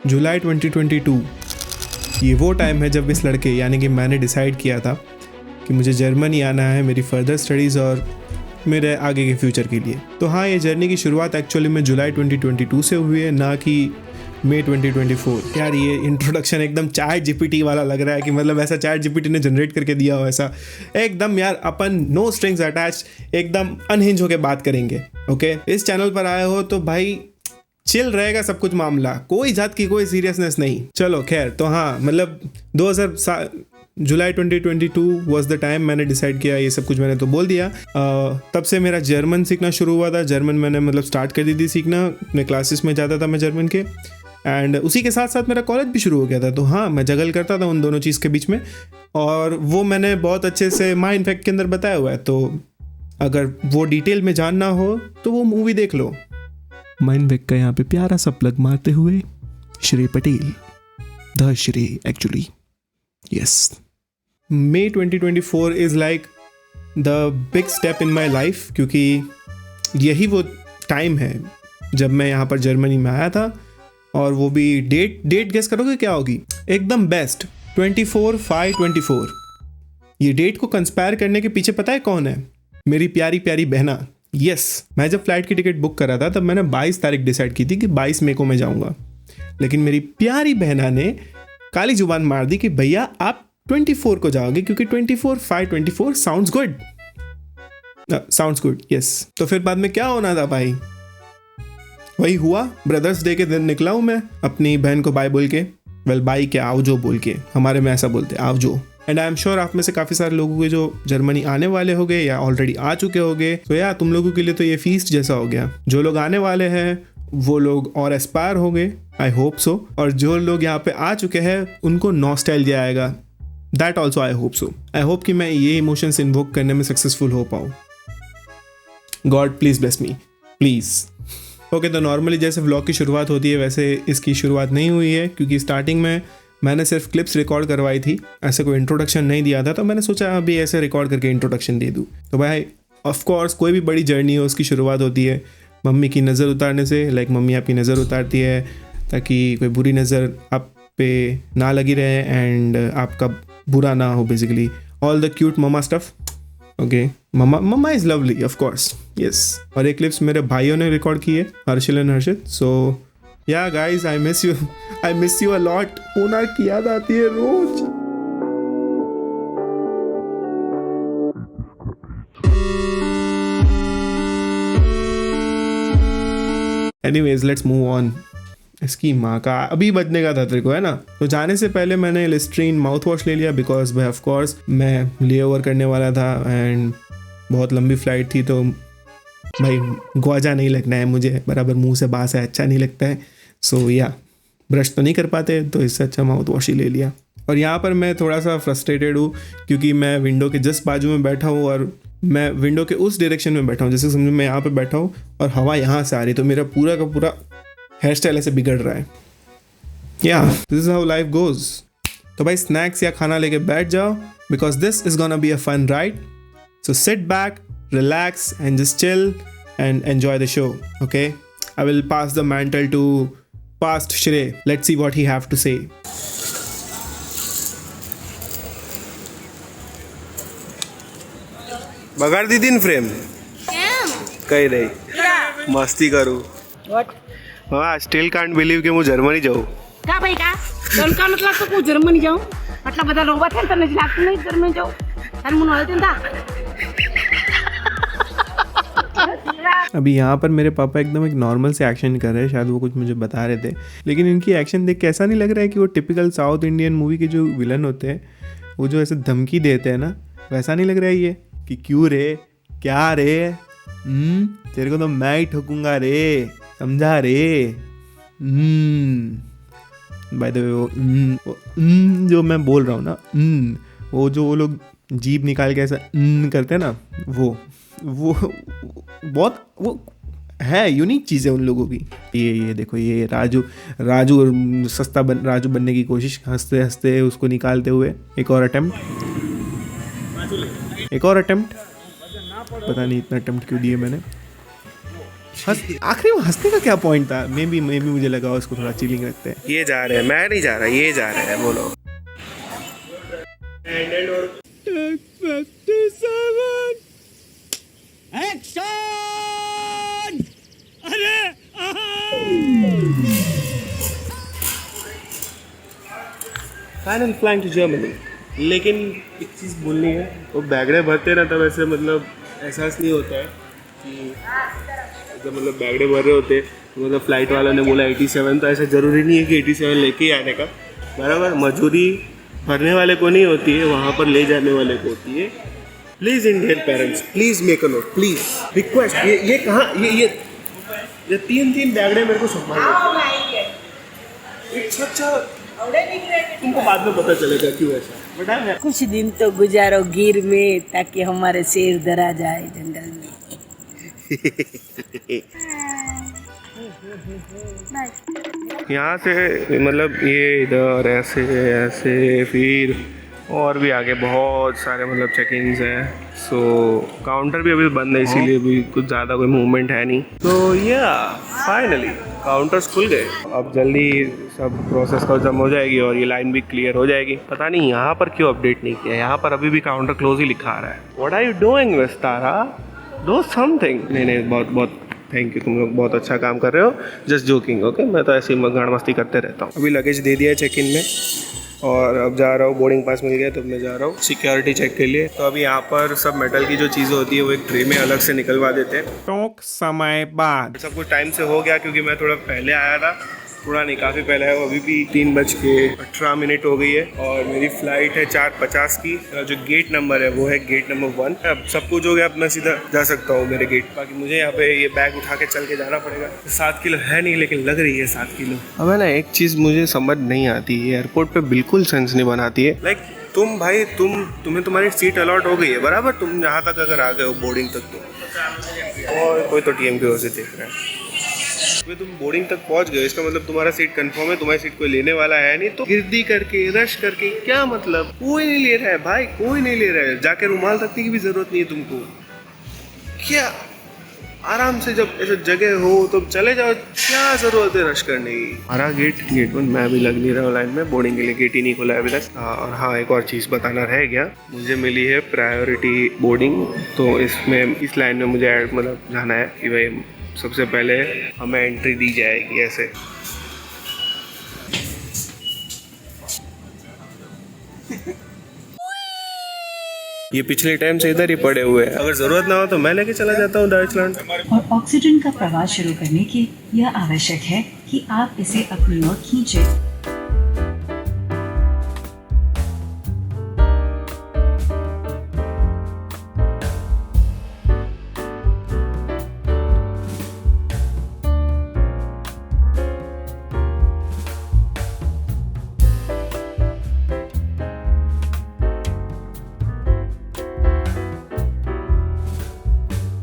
जुलाई 2022 ये वो टाइम है जब इस लड़के यानी कि मैंने डिसाइड किया था कि मुझे जर्मनी आना है मेरी फर्दर स्टडीज़ और मेरे आगे के फ्यूचर के लिए। तो हाँ, ये जर्नी की शुरुआत एक्चुअली में जुलाई 2022 से हुई है, ना कि मई 2024। यार ये इंट्रोडक्शन एकदम चैट जीपीटी वाला लग रहा है कि मतलब ऐसा चैट जीपीटी ने जनरेट करके दिया हो ऐसा। एकदम यार अपन नो स्ट्रिंग्स अटैच, एकदम अनहिंज होके बात करेंगे। ओके, इस चैनल पर आए हो तो भाई चिल रहेगा सब कुछ मामला, कोई जात की कोई सीरियसनेस नहीं। चलो खैर, तो हाँ मतलब जुलाई 2022 वॉज द टाइम मैंने डिसाइड किया ये सब कुछ मैंने तो बोल दिया। तब से मेरा जर्मन सीखना शुरू हुआ था। जर्मन मैंने मतलब स्टार्ट कर दी थी सीखना, अपने क्लासेस में जाता था मैं जर्मन के, एंड उसी के साथ साथ मेरा कॉलेज भी शुरू हो गया था। तो हाँ, मैं जगल करता था उन दोनों चीज़ के बीच में, और वो मैंने बहुत अच्छे से माइंड फैक्ट के अंदर बताया हुआ है। तो अगर वो डिटेल में जानना हो तो वो मूवी देख लो। माइंड फैक्ट का यहाँ पे प्यारा सा प्लग मारते हुए, Shri Patel, the Shri actually, yes. May 2024 is like the big step in my life, क्योंकि यही वो टाइम है जब मैं यहाँ पर जर्मनी में आया था। और वो भी डेट गेस करोगे क्या होगी? एकदम बेस्ट 24/5/24। ये डेट को कंस्पायर करने के पीछे पता है कौन है? मेरी प्यारी प्यारी बहना। यस, मैं जब फ्लाइट की टिकट बुक करा था तब मैंने 22 तारीख डिसाइड की थी कि 22 मई को मैं जाऊँगा, लेकिन मेरी प्यारी बहना ने काली जुबान मार दी कि भैया आप 24 को जाओगे, क्योंकि 24/5/24 साउंड्स गुड। यस, तो फिर बाद में क्या होना था भाई? वही हुआ, ब्रदर्स डे के दिन निकला हूँ मैं अपनी बहन को बाय बोल के, बाय क्या, आओ बोल के, हमारे में ऐसा बोलते आओ जो। एंड आई एम श्योर आप में से काफ़ी सारे लोगों के जो जर्मनी आने वाले होंगे या ऑलरेडी आ चुके होंगे, तो यार तुम लोगों के लिए तो ये फीस्ट जैसा हो गया। जो लोग आने वाले हैं वो लोग और एस्पायर होंगे, आई होप सो, और जो लोग यहाँ पे आ चुके हैं उनको नॉस्टैल्जिया आएगा, that also I hope so. I hope कि मैं ये इमोशंस इन्वोक करने में सक्सेसफुल हो पाऊँ। God please bless me, please. Okay, तो नॉर्मली जैसे व्लॉग की शुरुआत होती है वैसे इसकी शुरुआत नहीं हुई है, क्योंकि स्टार्टिंग में मैंने सिर्फ क्लिप्स रिकॉर्ड करवाई थी, ऐसे कोई इंट्रोडक्शन नहीं दिया था। तो मैंने सोचा अभी ऐसे रिकॉर्ड करके इंट्रोडक्शन दे दूँ। तो भाई ऑफ कोर्स कोई भी बड़ी जर्नी हो उसकी शुरुआत होती है मम्मी की नज़र उतारने से। लाइक मम्मी आपकी नज़र उतारती है ताकि कोई बुरी नज़र आप पे ना लगी रहे एंड आपका बुरा ना हो, basically all the cute mama stuff. Okay, mamma is lovely of course, yes. और एक क्लिप्स मेरे भाइयों ने रिकॉर्ड की है, Harsil and Harshit. So yeah guys, I miss you a lot. Poona की याद आती है रोज। Anyways, let's move on. इसकी माँ का अभी बजने का था तेरे को, है ना? तो जाने से पहले मैंने लिस्ट्रीन माउथ वॉश ले लिया, बिकॉज भाई ऑफ कोर्स मैं ले ओवर करने वाला था एंड बहुत लंबी फ्लाइट थी, तो भाई ग्वाजा नहीं लगना है मुझे, बराबर मुंह से बास है, अच्छा नहीं लगता है। सो या ब्रश तो नहीं कर पाते, तो इससे अच्छा माउथ वॉश ही ले लिया। और यहाँ पर मैं थोड़ा सा फ्रस्ट्रेटेड हूँ, क्योंकि मैं विंडो के जस्ट बाजू में बैठा हूँ और मैं विंडो के उस डायरेक्शन में बैठा हूँ, जैसे समझो मैं यहाँ पे बैठा हूँ और हवा यहाँ से आ रही, तो मेरा पूरा का पूरा हेयर स्टाइल ऐसे बिगड़ रहा है। या this is how life goes. तो भाई स्नैक्स या खाना लेके बैठ जाओ, because this is gonna be a fun ride. So sit back, relax and just chill and enjoy the show. Okay, I will pass the mantle to past Shrey. Let's see what he have to say. बगाड़ दी दिन frame कही रही मस्ती करू। हाँ, still can't believe कि मैं Germany जाऊँ। का भाई का दोन का मतलब तो मैं जर्मनी जाऊँ, मतलब बता रोबोट है तो नहीं लगता नहीं जर्मनी जाऊँ, अरे मुन वाले दिन था। अभी यहाँ पर मेरे पापा एकदम एक नॉर्मल से एक्शन कर रहे हैं, शायद वो कुछ मुझे बता रहे थे, लेकिन इनकी एक्शन देख के ऐसा नहीं लग रहा है कि वो टिपिकल साउथ इंडियन मूवी के जो विलन होते हैं वो जो ऐसे धमकी देते हैं ना, वैसा नहीं लग रहा है ये कि क्यों रे, क्या रे, तेरे को तो मैं ही ठोकूंगा रे, समझा रे। बाय द वे वो जो मैं बोल रहा हूँ ना, वो जो वो लोग जीभ निकाल के ऐसा करते हैं ना, वो बहुत वो है यूनिक चीज़ है उन लोगों की। ये देखो, ये राजू राजू बनने की कोशिश, हंसते हंसते उसको निकालते हुए। एक और अटेम्प्ट, पता नहीं इतना अटेम्प्ट क्यों दिए मैंने। आखिरी में हंसने का क्या पॉइंट था? मे बी मुझे लगा उसको थोड़ा चिलिंग रखते हैं। ये जा रहे हैं, मैं नहीं जा रहा, ये जा रहे हैं, बोलो। Final flying to Germany. लेकिन एक चीज़ बोलनी है, वो बैगड़े भरते ना तब ऐसे मतलब एहसास नहीं होता है कि जब मतलब बैगड़े भर रहे होते तो मतलब फ़्लाइट वाला ने बोला 87, तो ऐसा ज़रूरी नहीं है कि 87 लेके ही आने का, बराबर। मजूरी भरने वाले को नहीं होती है, वहाँ पर ले जाने वाले को होती है। Please Indian parents, please make a note, please request. ये कहाँ ये तीन बैगड़े मेरे को संभाल। अच्छा तुमको बाद में पता चलेगा क्यों ऐसा। बता कुछ दिन तो गुजारो गिर में, ताकि हमारे शेर डरा जाए जंगल में। यहाँ से मतलब ये इधर ऐसे ऐसे फिर और भी आगे बहुत सारे मतलब चेक इन्स हैं। सो काउंटर भी अभी बंद है, इसीलिए भी कुछ ज़्यादा कोई मूवमेंट है नहीं। तो या फाइनली काउंटर्स खुल गए। अब जल्दी सब प्रोसेस खत्म हो जाएगी और ये लाइन भी क्लियर हो जाएगी। पता नहीं यहाँ पर क्यों अपडेट नहीं किया, यहाँ पर अभी भी काउंटर क्लोज ही लिखा आ रहा है। What are you doing Vistara, do something. नहीं बहुत बहुत थैंक यू, तुम लोग बहुत अच्छा काम कर रहे हो। Just joking, okay. मैं तो ऐसे ही गाड़ मस्ती करते रहता हूँ। अभी लगेज दे दिया है चेक इन में और अब जा रहा हूँ, बोर्डिंग पास मिल गया तो मैं जा रहा हूँ सिक्योरिटी चेक के लिए। तो अभी यहाँ पर सब मेटल की जो चीज़ें होती है वो एक ट्रे में अलग से निकलवा देते हैं। टोक समय बाद सब कुछ टाइम से हो गया क्योंकि मैं थोड़ा पहले आया था, थोड़ा नहीं काफ़ी पहले है। वो अभी भी 3:18 हो गई है और मेरी फ़्लाइट है 4:50 की। जो गेट नंबर है वो है गेट नंबर 1। अब सब कुछ हो गया, अब मैं सीधा जा सकता हूँ मेरे गेट। बाकी मुझे यहाँ पे ये बैग उठा के चल के जाना पड़ेगा। 7 किलो है नहीं, लेकिन लग रही है 7 किलो। अब है ना, एक चीज़ मुझे समझ नहीं आती है, एयरपोर्ट पे बिल्कुल सेंस नहीं बनाती है। लाइक तुम भाई तुम्हें तुम्हारी सीट अलॉट हो गई है, बराबर। तुम यहाँ तक अगर आ गए हो बोर्डिंग तक तो, और कोई तो TM की ओर से देख रहा है, तुम बोर्डिंग तक पहुंच गए, इसका मतलब तुम्हारा सीट कंफर्म है, तुम्हारी सीट कोई लेने वाला है नहीं। तो गिरदी करके रश करके क्या मतलब, कोई नहीं ले रहा है भाई, कोई नहीं ले रहा है। जाके रुमाल रखने की भी जरूरत नहीं है तुमको। क्या आराम से जब ऐसे जगह हो तो चले जाओ, क्या जरूरत है रश करने की। हमारा गेट 1 मैं अभी लग नहीं रहा हूँ लाइन में, बोर्डिंग के लिए गेट ही नहीं खुला है अभी तक। और हाँ, एक और चीज़ बताना रह गया, मुझे मिली है प्रायोरिटी बोर्डिंग। तो इसमें इस लाइन में मुझे मतलब जाना है कि भाई सबसे पहले हमें एंट्री दी जाएगी ऐसे। ये पिछले टाइम से इधर ही पड़े हुए हैं, अगर जरूरत ना हो तो मैं लेके चला जाता हूँ डॉयचलैंड। और ऑक्सीजन का प्रवाह शुरू करने के यह आवश्यक है कि आप इसे अपनी ओर खींचें।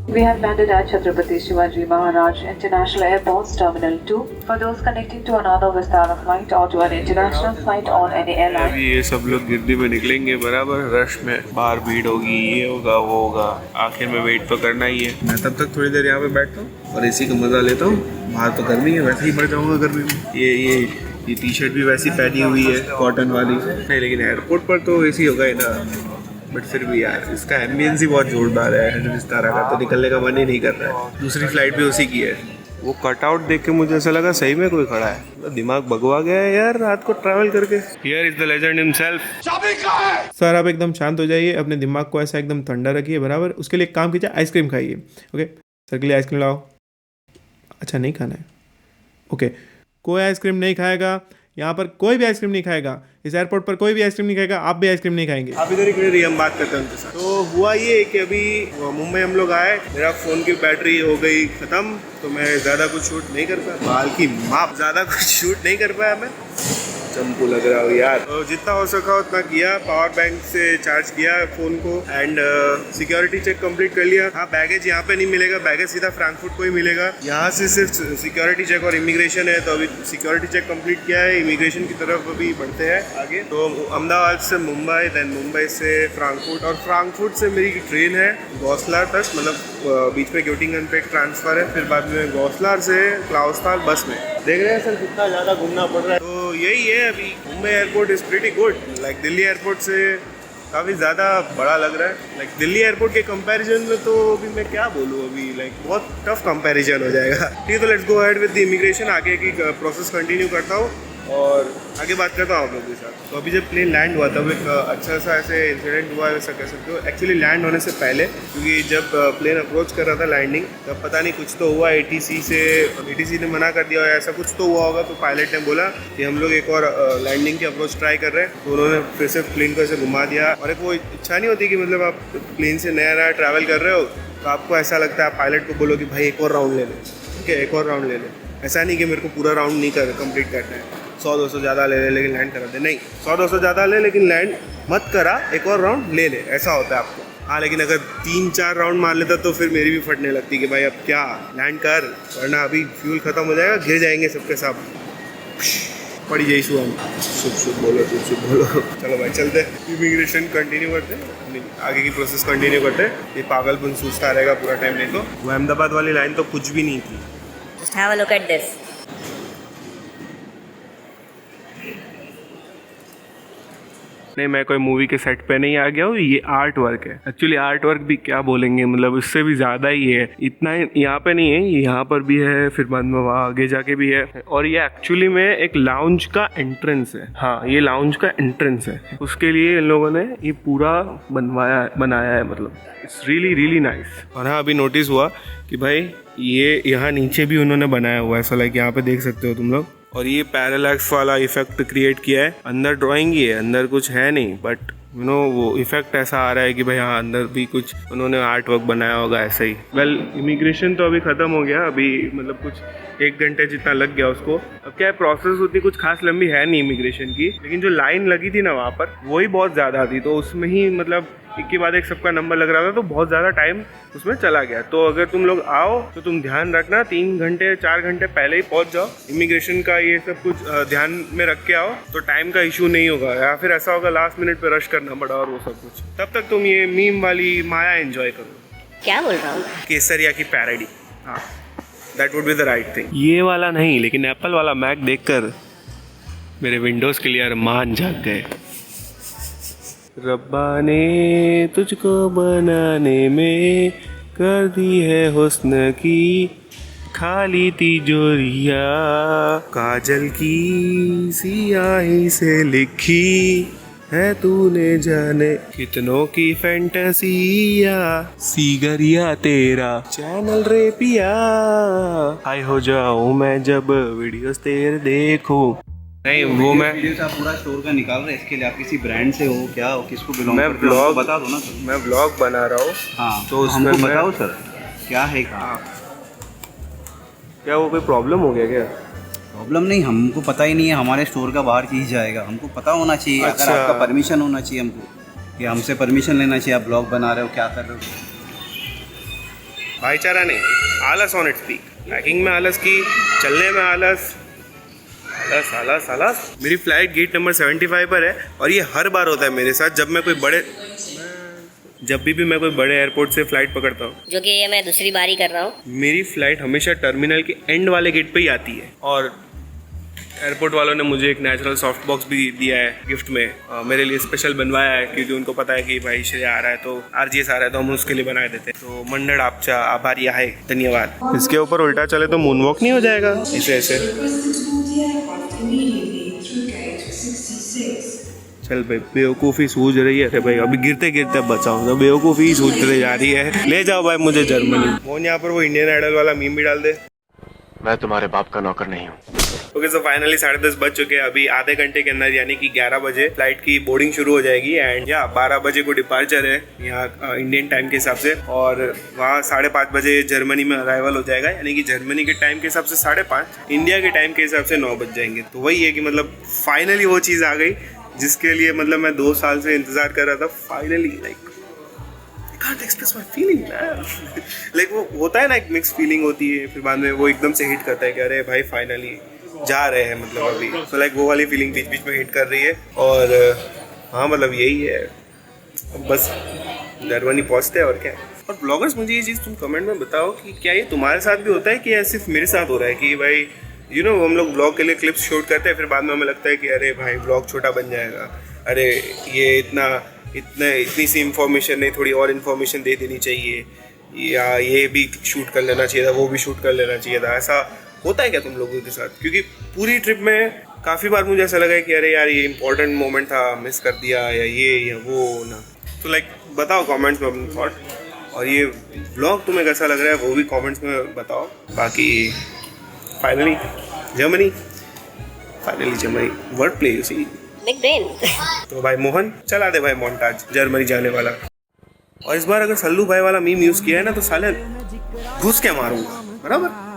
We have landed at Chhatrapati Shivaji Maharaj International Airport's Terminal 2. For those connecting to another Vistara flight or to an international flight on any airline. अभी ये सब लोग गिरदी में निकलेंगे, बराबर रश में, बाहर भीड़ होगी, ये होगा वो होगा, आखिर में वेट तो करना ही है। मैं तब तक थोड़ी देर यहाँ पे बैठता हूँ और इसी का मजा लेता हूँ। बाहर तो गर्मी है, वैसे ही मर जाऊँगा गर्मी में। ये टी-शर्ट भी वैसी पहनी हुई है कॉटन वाली नहीं, लेकिन एयरपोर्ट पर तो ऐसी होगा ही ना। बट फिर भी यार इसका एम्बियंस ही बहुत जोरदार है विस्तारा का, तो निकलने का मन ही नहीं कर रहा है। दूसरी फ्लाइट भी उसी की है। वो कटआउट देख के मुझे ऐसा लगा सही में कोई खड़ा है, तो दिमाग भगवा गया है यार रात को ट्रैवल करके। Here is the legend himself. Sir आप एकदम शांत हो जाइए, अपने दिमाग को ऐसा एकदम ठंडा रखिए, बराबर। उसके लिए एक काम कीजिए, आइसक्रीम खाइए। ओके सर के लिए आइसक्रीम लाओ। अच्छा नहीं खाना है, ओके। कोई आइसक्रीम नहीं खाएगा यहाँ पर, कोई भी आइसक्रीम नहीं खाएगा। इस एयरपोर्ट पर कोई भी आइसक्रीम नहीं खाएगा, आप भी आइसक्रीम नहीं खाएंगे। आप इधर ही रहिए, हम बात करते हैं उनके साथ। तो हुआ ये कि अभी मुंबई हम लोग आए, मेरा फ़ोन की बैटरी हो गई ख़त्म, तो मैं ज़्यादा कुछ शूट नहीं कर पाया। बाल की माप ज़्यादा कुछ शूट नहीं कर पाया मैं। चंपू लग रहा हो यार। तो जितना हो सका उतना किया, पावर बैंक से चार्ज किया फ़ोन को एंड सिक्योरिटी चेक कंप्लीट कर लिया। हाँ, बैगेज यहाँ पे नहीं मिलेगा, बैगेज सीधा फ्रैंकफर्ट को ही मिलेगा। यहाँ से सिर्फ सिक्योरिटी चेक और इमिग्रेशन है, तो अभी सिक्योरिटी चेक कंप्लीट किया है, इमिग्रेशन की तरफ अभी बढ़ते हैं आगे। तो अहमदाबाद से मुंबई, देन मुंबई से फ्रैंकफर्ट, और फ्रैंकफर्ट से मेरी ट्रेन है गौसलार तक, मतलब बीच में ग्योटिंगन पे एक ट्रांसफ़र है, फिर बाद में गौसलार से क्लाउस्ताल बस में। देख रहे हैं सर कितना ज़्यादा घूमना पड़ रहा है। तो यही है, अभी Mumbai airport is pretty good, like Delhi airport से काफ़ी ज़्यादा बड़ा लग रहा है। लाइक दिल्ली एयरपोर्ट के कंपैरिजन में तो अभी मैं क्या बोलूँ, अभी लाइक बहुत टफ कंपैरिजन हो जाएगा। ठीक है, तो let's go ahead with the immigration, आगे की प्रोसेस कंटिन्यू करता हूँ और आगे बात करता हूँ आप लोगों के साथ। तो अभी जब प्लेन लैंड हुआ तब एक अच्छा सा ऐसे इंसिडेंट हुआ, वैसा कह सकते हो। एक्चुअली लैंड होने से पहले, क्योंकि जब प्लेन अप्रोच कर रहा था लैंडिंग, तब पता नहीं कुछ तो हुआ ATC ने मना कर दिया, ऐसा कुछ तो हुआ होगा। तो पायलट ने बोला कि हम लोग एक और लैंडिंग की अप्रोच ट्राई कर रहे हैं। तो उन्होंने फिर से प्लेन को ऐसे घुमा दिया। और एक वो इच्छा नहीं होती कि मतलब आप प्लेन से नया ट्रैवल कर रहे हो तो आपको ऐसा लगता है, आप पायलट को बोलो कि भाई एक और राउंड ले लें, ठीक है, एक और राउंड ले लें। ऐसा नहीं कि मेरे को पूरा राउंड नहीं कंप्लीट करना है, 100-200 ज़्यादा ले ले लेकिन लैंड करा दे, नहीं, 100-200 ज़्यादा ले लेकिन लैंड मत करा, एक और राउंड ले ले, ऐसा होता है आपको। हाँ, लेकिन अगर 3-4 राउंड मार लेता तो फिर मेरी भी फटने लगती कि भाई अब क्या, लैंड कर, वरना अभी फ्यूल ख़त्म हो जाएगा, गिर जाएंगे सबके सब, पड़ी जाइए सुबह। शुभ बोलो। चलो भाई चलते, इमिग्रेशन कंटिन्यू करते हैं, आगे की प्रोसेस कंटिन्यू करते हैं। ये पागलपन सूझता रहेगा पूरा टाइम। देखो वो अहमदाबाद वाली लाइन तो कुछ भी नहीं थी। Just have a look at this. नहीं, मैं कोई मूवी के सेट पे नहीं आ गया हूँ, ये आर्ट वर्क है। एक्चुअली आर्ट वर्क भी क्या बोलेंगे, मतलब इससे भी ज़्यादा ही है। इतना यहाँ पे नहीं है, यहाँ पर भी है, फिर बाद में वहाँ आगे जाके भी है। और ये एक्चुअली में एक लाउंज का एंट्रेंस है। हाँ, ये लाउंज का एंट्रेंस है, उसके लिए इन लोगों ने ये पूरा बनाया है, मतलब इट्स रियली नाइस। और हाँ, अभी नोटिस हुआ कि भाई ये यहाँ नीचे भी उन्होंने बनाया हुआ है, ऐसा लाइक यहाँ पे देख सकते हो तुम लोग। और ये पैरालैक्स वाला इफेक्ट क्रिएट किया है। अंदर ड्राइंग ही है, अंदर कुछ है नहीं, बट यू नो वो इफेक्ट ऐसा आ रहा है कि भाई हाँ अंदर भी कुछ उन्होंने आर्ट वर्क बनाया होगा ऐसे ही। वेल, इमिग्रेशन तो अभी ख़त्म हो गया, अभी मतलब कुछ 1 घंटे जितना लग गया उसको। अब क्या है, प्रोसेस उतनी कुछ खास लंबी है नहीं इमिग्रेशन की, लेकिन जो लाइन लगी थी ना वहाँ पर, वही बहुत ज़्यादा थी। तो उसमें ही मतलब एक के बाद एक सबका नंबर लग रहा था, तो बहुत ज़्यादा टाइम उसमें चला गया। तो अगर तुम लोग आओ तो तुम ध्यान रखना, 3 घंटे 4 घंटे पहले ही पहुंच जाओ। इमिग्रेशन का ये सब कुछ ध्यान में रख के आओ, तो टाइम का इशू नहीं होगा। या फिर ऐसा होगा लास्ट मिनट पे रश करना पड़ा और वो सब कुछ। तब तक तुम ये मीम वाली माया एंजॉय करो। क्या बोल रहा हूँ? केसरिया की पैरोडी। हाँ, that would be the right thing. ये वाला नहीं, लेकिन एप्पल वाला मैक देखकर मेरे विंडोज़ के लिए अरमान जाग गए। रब्बा ने तुझको बनाने में कर दी है हुस्न की खाली तिजोरिया, काजल की सियाही से लिखी है तूने जाने कितनों की फैंटेसिया, सीगरिया तेरा चैनल रे पिया, हाय हो जाऊं मैं जब वीडियोस तेरे देखूं। नहीं, वो मैं वीडियोस आप पूरा स्टोर का निकाल रहे हैं, इसके लिए आप किसी ब्रांड से हो क्या हो, किसको बिलोंग मैं करते हो ब्लॉग बता दो ना सर। मैं ब्लॉग बना रहा हूँ। हाँ, तो उसमें हमको बताओ सर क्या है। क्या वो कोई प्रॉब्लम हो गया क्या? प्रॉब्लम नहीं, हमको पता ही नहीं है, हमारे स्टोर का बाहर चीज जाएगा, हमको पता होना चाहिए। अच्छा। अगर आपका परमिशन होना चाहिए हमको, कि हमसे परमिशन लेना चाहिए, आप ब्लॉग बना रहे हो क्या कर रहे हो। भाईचारा नहीं, आलस ऑन इट्स पीक। पैकिंग में आलस की, चलने में आलस। आलस। मेरी फ्लाइट गेट नंबर 75 पर है, और ये हर बार होता है मेरे साथ जब भी मैं कोई बड़े एयरपोर्ट से फ्लाइट पकड़ता हूँ, जो कि ये मैं दूसरी बारी कर रहा हूँ। मेरी फ्लाइट हमेशा टर्मिनल के एंड वाले गेट पे ही आती है। और एयरपोर्ट वालों ने मुझे एक नेचुरल सॉफ्ट बॉक्स भी दिया है गिफ्ट में, मेरे लिए स्पेशल बनवाया है, क्योंकि उनको पता है कि भाई श्रेया आ रहा है, तो RGS आ रहा है, तो हम उसके लिए बनाए देते हैं। तो मंडळ आपचा आभारी आहे, धन्यवाद। इसके ऊपर उल्टा चले तो मूनवॉक नहीं हो जाएगा ऐसे। चल भाई, बेवकूफ़ी सूझ रही है भाई, अभी गिरते गिरते बचाओ, तो बेवकूफ़ी सूझते जा रही है। ले जाओ भाई मुझे जर्मनी। मोहन यहाँ पर वो इंडियन आइडल वाला मीम भी डाल दे। मैं तुम्हारे बाप का नौकर नहीं हूँ। ओके सो फाइनली 10:30 बज चुके हैं। अभी आधे घंटे के अंदर यानी कि 11 बजे फ्लाइट की बोर्डिंग शुरू हो जाएगी एंड या 12 बजे को डिपार्चर है यहाँ इंडियन टाइम के हिसाब से, और वहाँ 5:30 बजे जर्मनी में अराइवल हो जाएगा, यानी कि जर्मनी के टाइम के हिसाब से 5:30, इंडिया के टाइम के हिसाब से 9 बज जाएंगे। तो वही है कि मतलब फाइनली वो चीज़ आ गई जिसके लिए मतलब मैं 2 साल से इंतजार कर रहा था। Finally like can't express my feeling man. Like वो होता है ना, एक मिक्स फीलिंग होती है, फिर बाद में वो एकदम से हिट करता है कि अरे भाई फाइनली जा रहे हैं मतलब अभी। तो लाइक वो वाली फीलिंग बीच बीच में हिट कर रही है। और हाँ मतलब यही है, बस जर्मनी पहुँचते हैं और क्या। और ब्लॉगर्स मुझे ये चीज़ तुम कमेंट में बताओ कि क्या ये तुम्हारे साथ भी होता है कि या सिर्फ मेरे साथ हो रहा है कि भाई हम लोग ब्लॉग के लिए क्लिप्स शूट करते हैं, फिर बाद में हमें लगता है कि अरे भाई ब्लॉग छोटा बन जाएगा, अरे ये इतनी सी इन्फॉर्मेशन नहीं, थोड़ी और इन्फॉर्मेशन दे देनी चाहिए, या ये भी शूट कर लेना चाहिए था, वो भी शूट कर लेना चाहिए था। ऐसा होता है क्या तुम लोगों के साथ? क्योंकि पूरी ट्रिप में काफ़ी बार मुझे ऐसा लगा है कि अरे यार ये इंपॉर्टेंट मोमेंट था, मिस कर दिया, या ये या वो ना। तो लाइक बताओ कमेंट्स में अपने थॉट, और ये ब्लॉग तुम्हें कैसा लग रहा है वो भी कमेंट्स में बताओ। बाकी finally Germany word play you see big brain. तो भाई मोहन चला दे भाई मोन्टाज जर्मनी जाने वाला। और इस बार अगर सल्लू भाई वाला मीम यूज किया है ना तो साले घुस के मारूंगा, बराबर।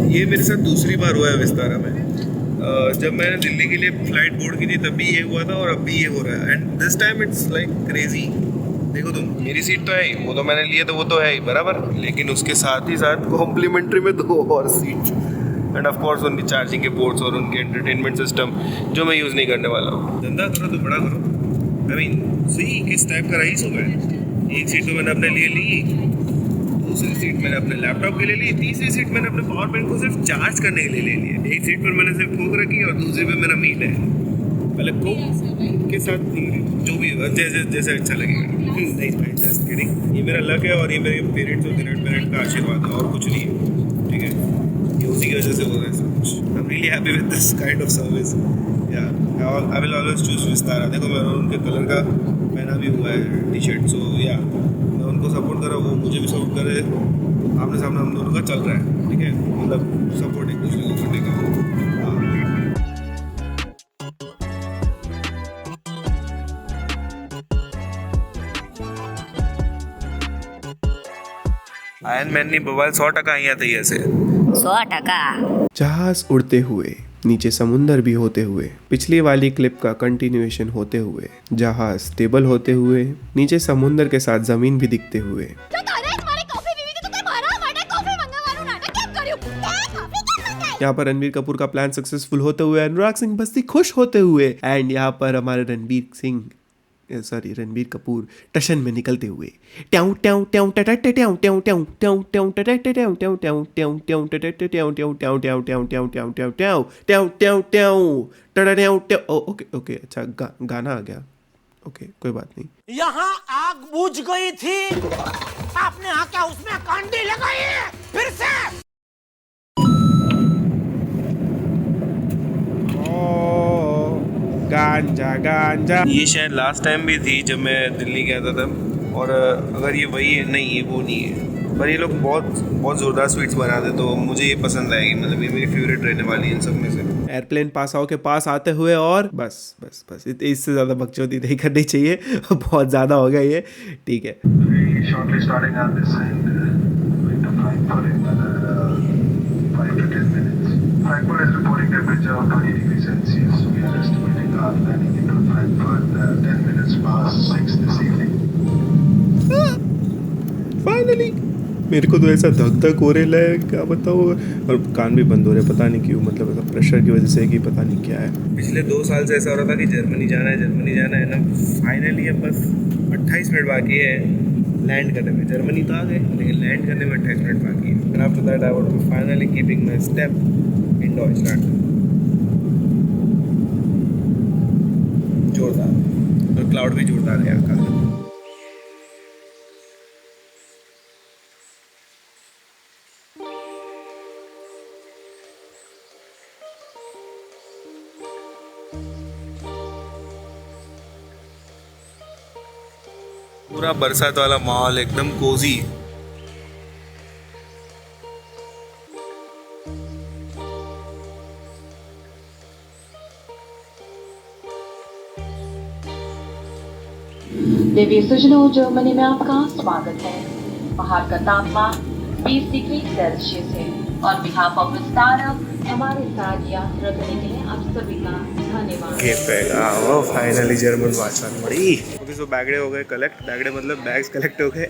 ये मेरे साथ दूसरी बार हुआ है विस्तारा में। जब मैंने दिल्ली के लिए फ्लाइट बोर्ड की थी तब भी ये हुआ था और अब भी ये हो रहा है, and this time it's like crazy. देखो तुम, मेरी सीट तो है ही, वो तो मैंने लिए तो वो तो है ही बराबर, लेकिन उसके साथ ही साथ कॉम्प्लीमेंट्री में 2 और सीट, एंड ऑफ कोर्स उनकी चार्जिंग के पोर्ट्स और उनके एंटरटेनमेंट सिस्टम जो मैं यूज़ नहीं करने वाला हूँ। धंधा करो तो बड़ा करो। आई मीन सी किस टाइप का रईस हो गए। एक सीट तो मैंने अपने लिए ली, दूसरी सीट मैंने अपने लैपटॉप के लिए ली, तीसरी सीट मैंने अपने पावर बैंक को सिर्फ चार्ज करने के लिए ले ली। एक सीट पर मैंने सिर्फ कोक रखी और दूसरी पे मेरा मीट है। पहले कोक के साथ जो भी जैसे अच्छा लगेगा। नहीं भाई जस्ट किडिंग, ये मेरा लक है और ये मेरे पेरेंट्स और ग्रैंड पेरेंट्स का आशीर्वाद है और कुछ नहीं है, ठीक है। ये उसी की वजह से हो रहा है सब कुछ। I am really happy with this kind of service. Yeah I will always choose Vistara. देखो मेरा उनके कलर का पहना भी हुआ है टी शर्ट, सो या उनको सपोर्ट करो, वो मुझे भी सपोर्ट करे, आमने सामने हम दोनों का चल रहा है, ठीक है। मतलब सपोर्ट एक दूसरे को करने का। आयन मैन ने बवाल 100% અહીંયા થઈ હશે। 100%। जहाज उड़ते हुए, नीचे समुंदर भी होते हुए, पिछली वाली क्लिप का कंटिन्यूएशन होते हुए, जहाज स्टेबल होते हुए, नीचे समुंदर के साथ जमीन भी दिखते हुए। यहाँ पर रणबीर कपूर का प्लान सक्सेसफुल होते हुए, अनुराग सिंह बस्ती खुश होते हुए, एंड यहाँ पर हमारे रणबीर कपूर टशन में निकलते हुए। ओके अच्छा गाना आ गया, ओके कोई बात नहीं। यहाँ आग बुझ गई थी, आपने आके उसमें कांडी लगाई है फिर से। गांजा ये शायद लास्ट टाइम भी थी जब मैं दिल्ली गया था तब, और अगर ये वही है, नहीं ये वो नहीं है, पर ये लोग बहुत ज़ोरदार स्वीट्स बनाते, तो मुझे ये पसंद आएगी। मतलब ये मेरी फेवरेट रहने वाली है इन सब में से। एयरप्लेन पास आओ के पास आते हुए, और बस इससे ज़्यादा बकचोदी नहीं करनी चाहिए, बहुत ज़्यादा हो गया ये, ठीक है। Frankfurt is reporting temperature of 20 degrees Celsius. We are estimating our landing into Frankfurt 10 minutes past 6 this evening. Finally मेरे को तो ऐसा धक हो रहा है, क्या बताओ, और कान भी बंद हो रहे, पता नहीं क्यों, मतलब ऐसा प्रेशर की वजह से कि पता नहीं क्या है। पिछले 2 साल से ऐसा हो रहा था कि जर्मनी जाना है ना। फाइनली अब बस 28 मिनट बाकी है लैंड करने में। जर्मनी तो आ गए, लेकिन लैंड करने में 28 मिनट बाकी है। And after that I would be finally keeping my step in Deutschland. जोरदार, और क्लाउड भी जोरदार है यहाँ का। पूरा बरसात वाला माहौल, एकदम कोजी। देवी सुजनो जर्मनी में आपका स्वागत है। बाहर का तापमान 20 डिग्री सेल्सियस है। On behalf of Vistara, हमारे साथ यात्रा करने के लिए आप सभी का धन्यवाद। ये पहला वो फाइनली जर्मन भाषा पड़ी। ओके, सो बैगड़े हो गए कलेक्ट, बैगड़े मतलब बैग्स कलेक्ट हो गए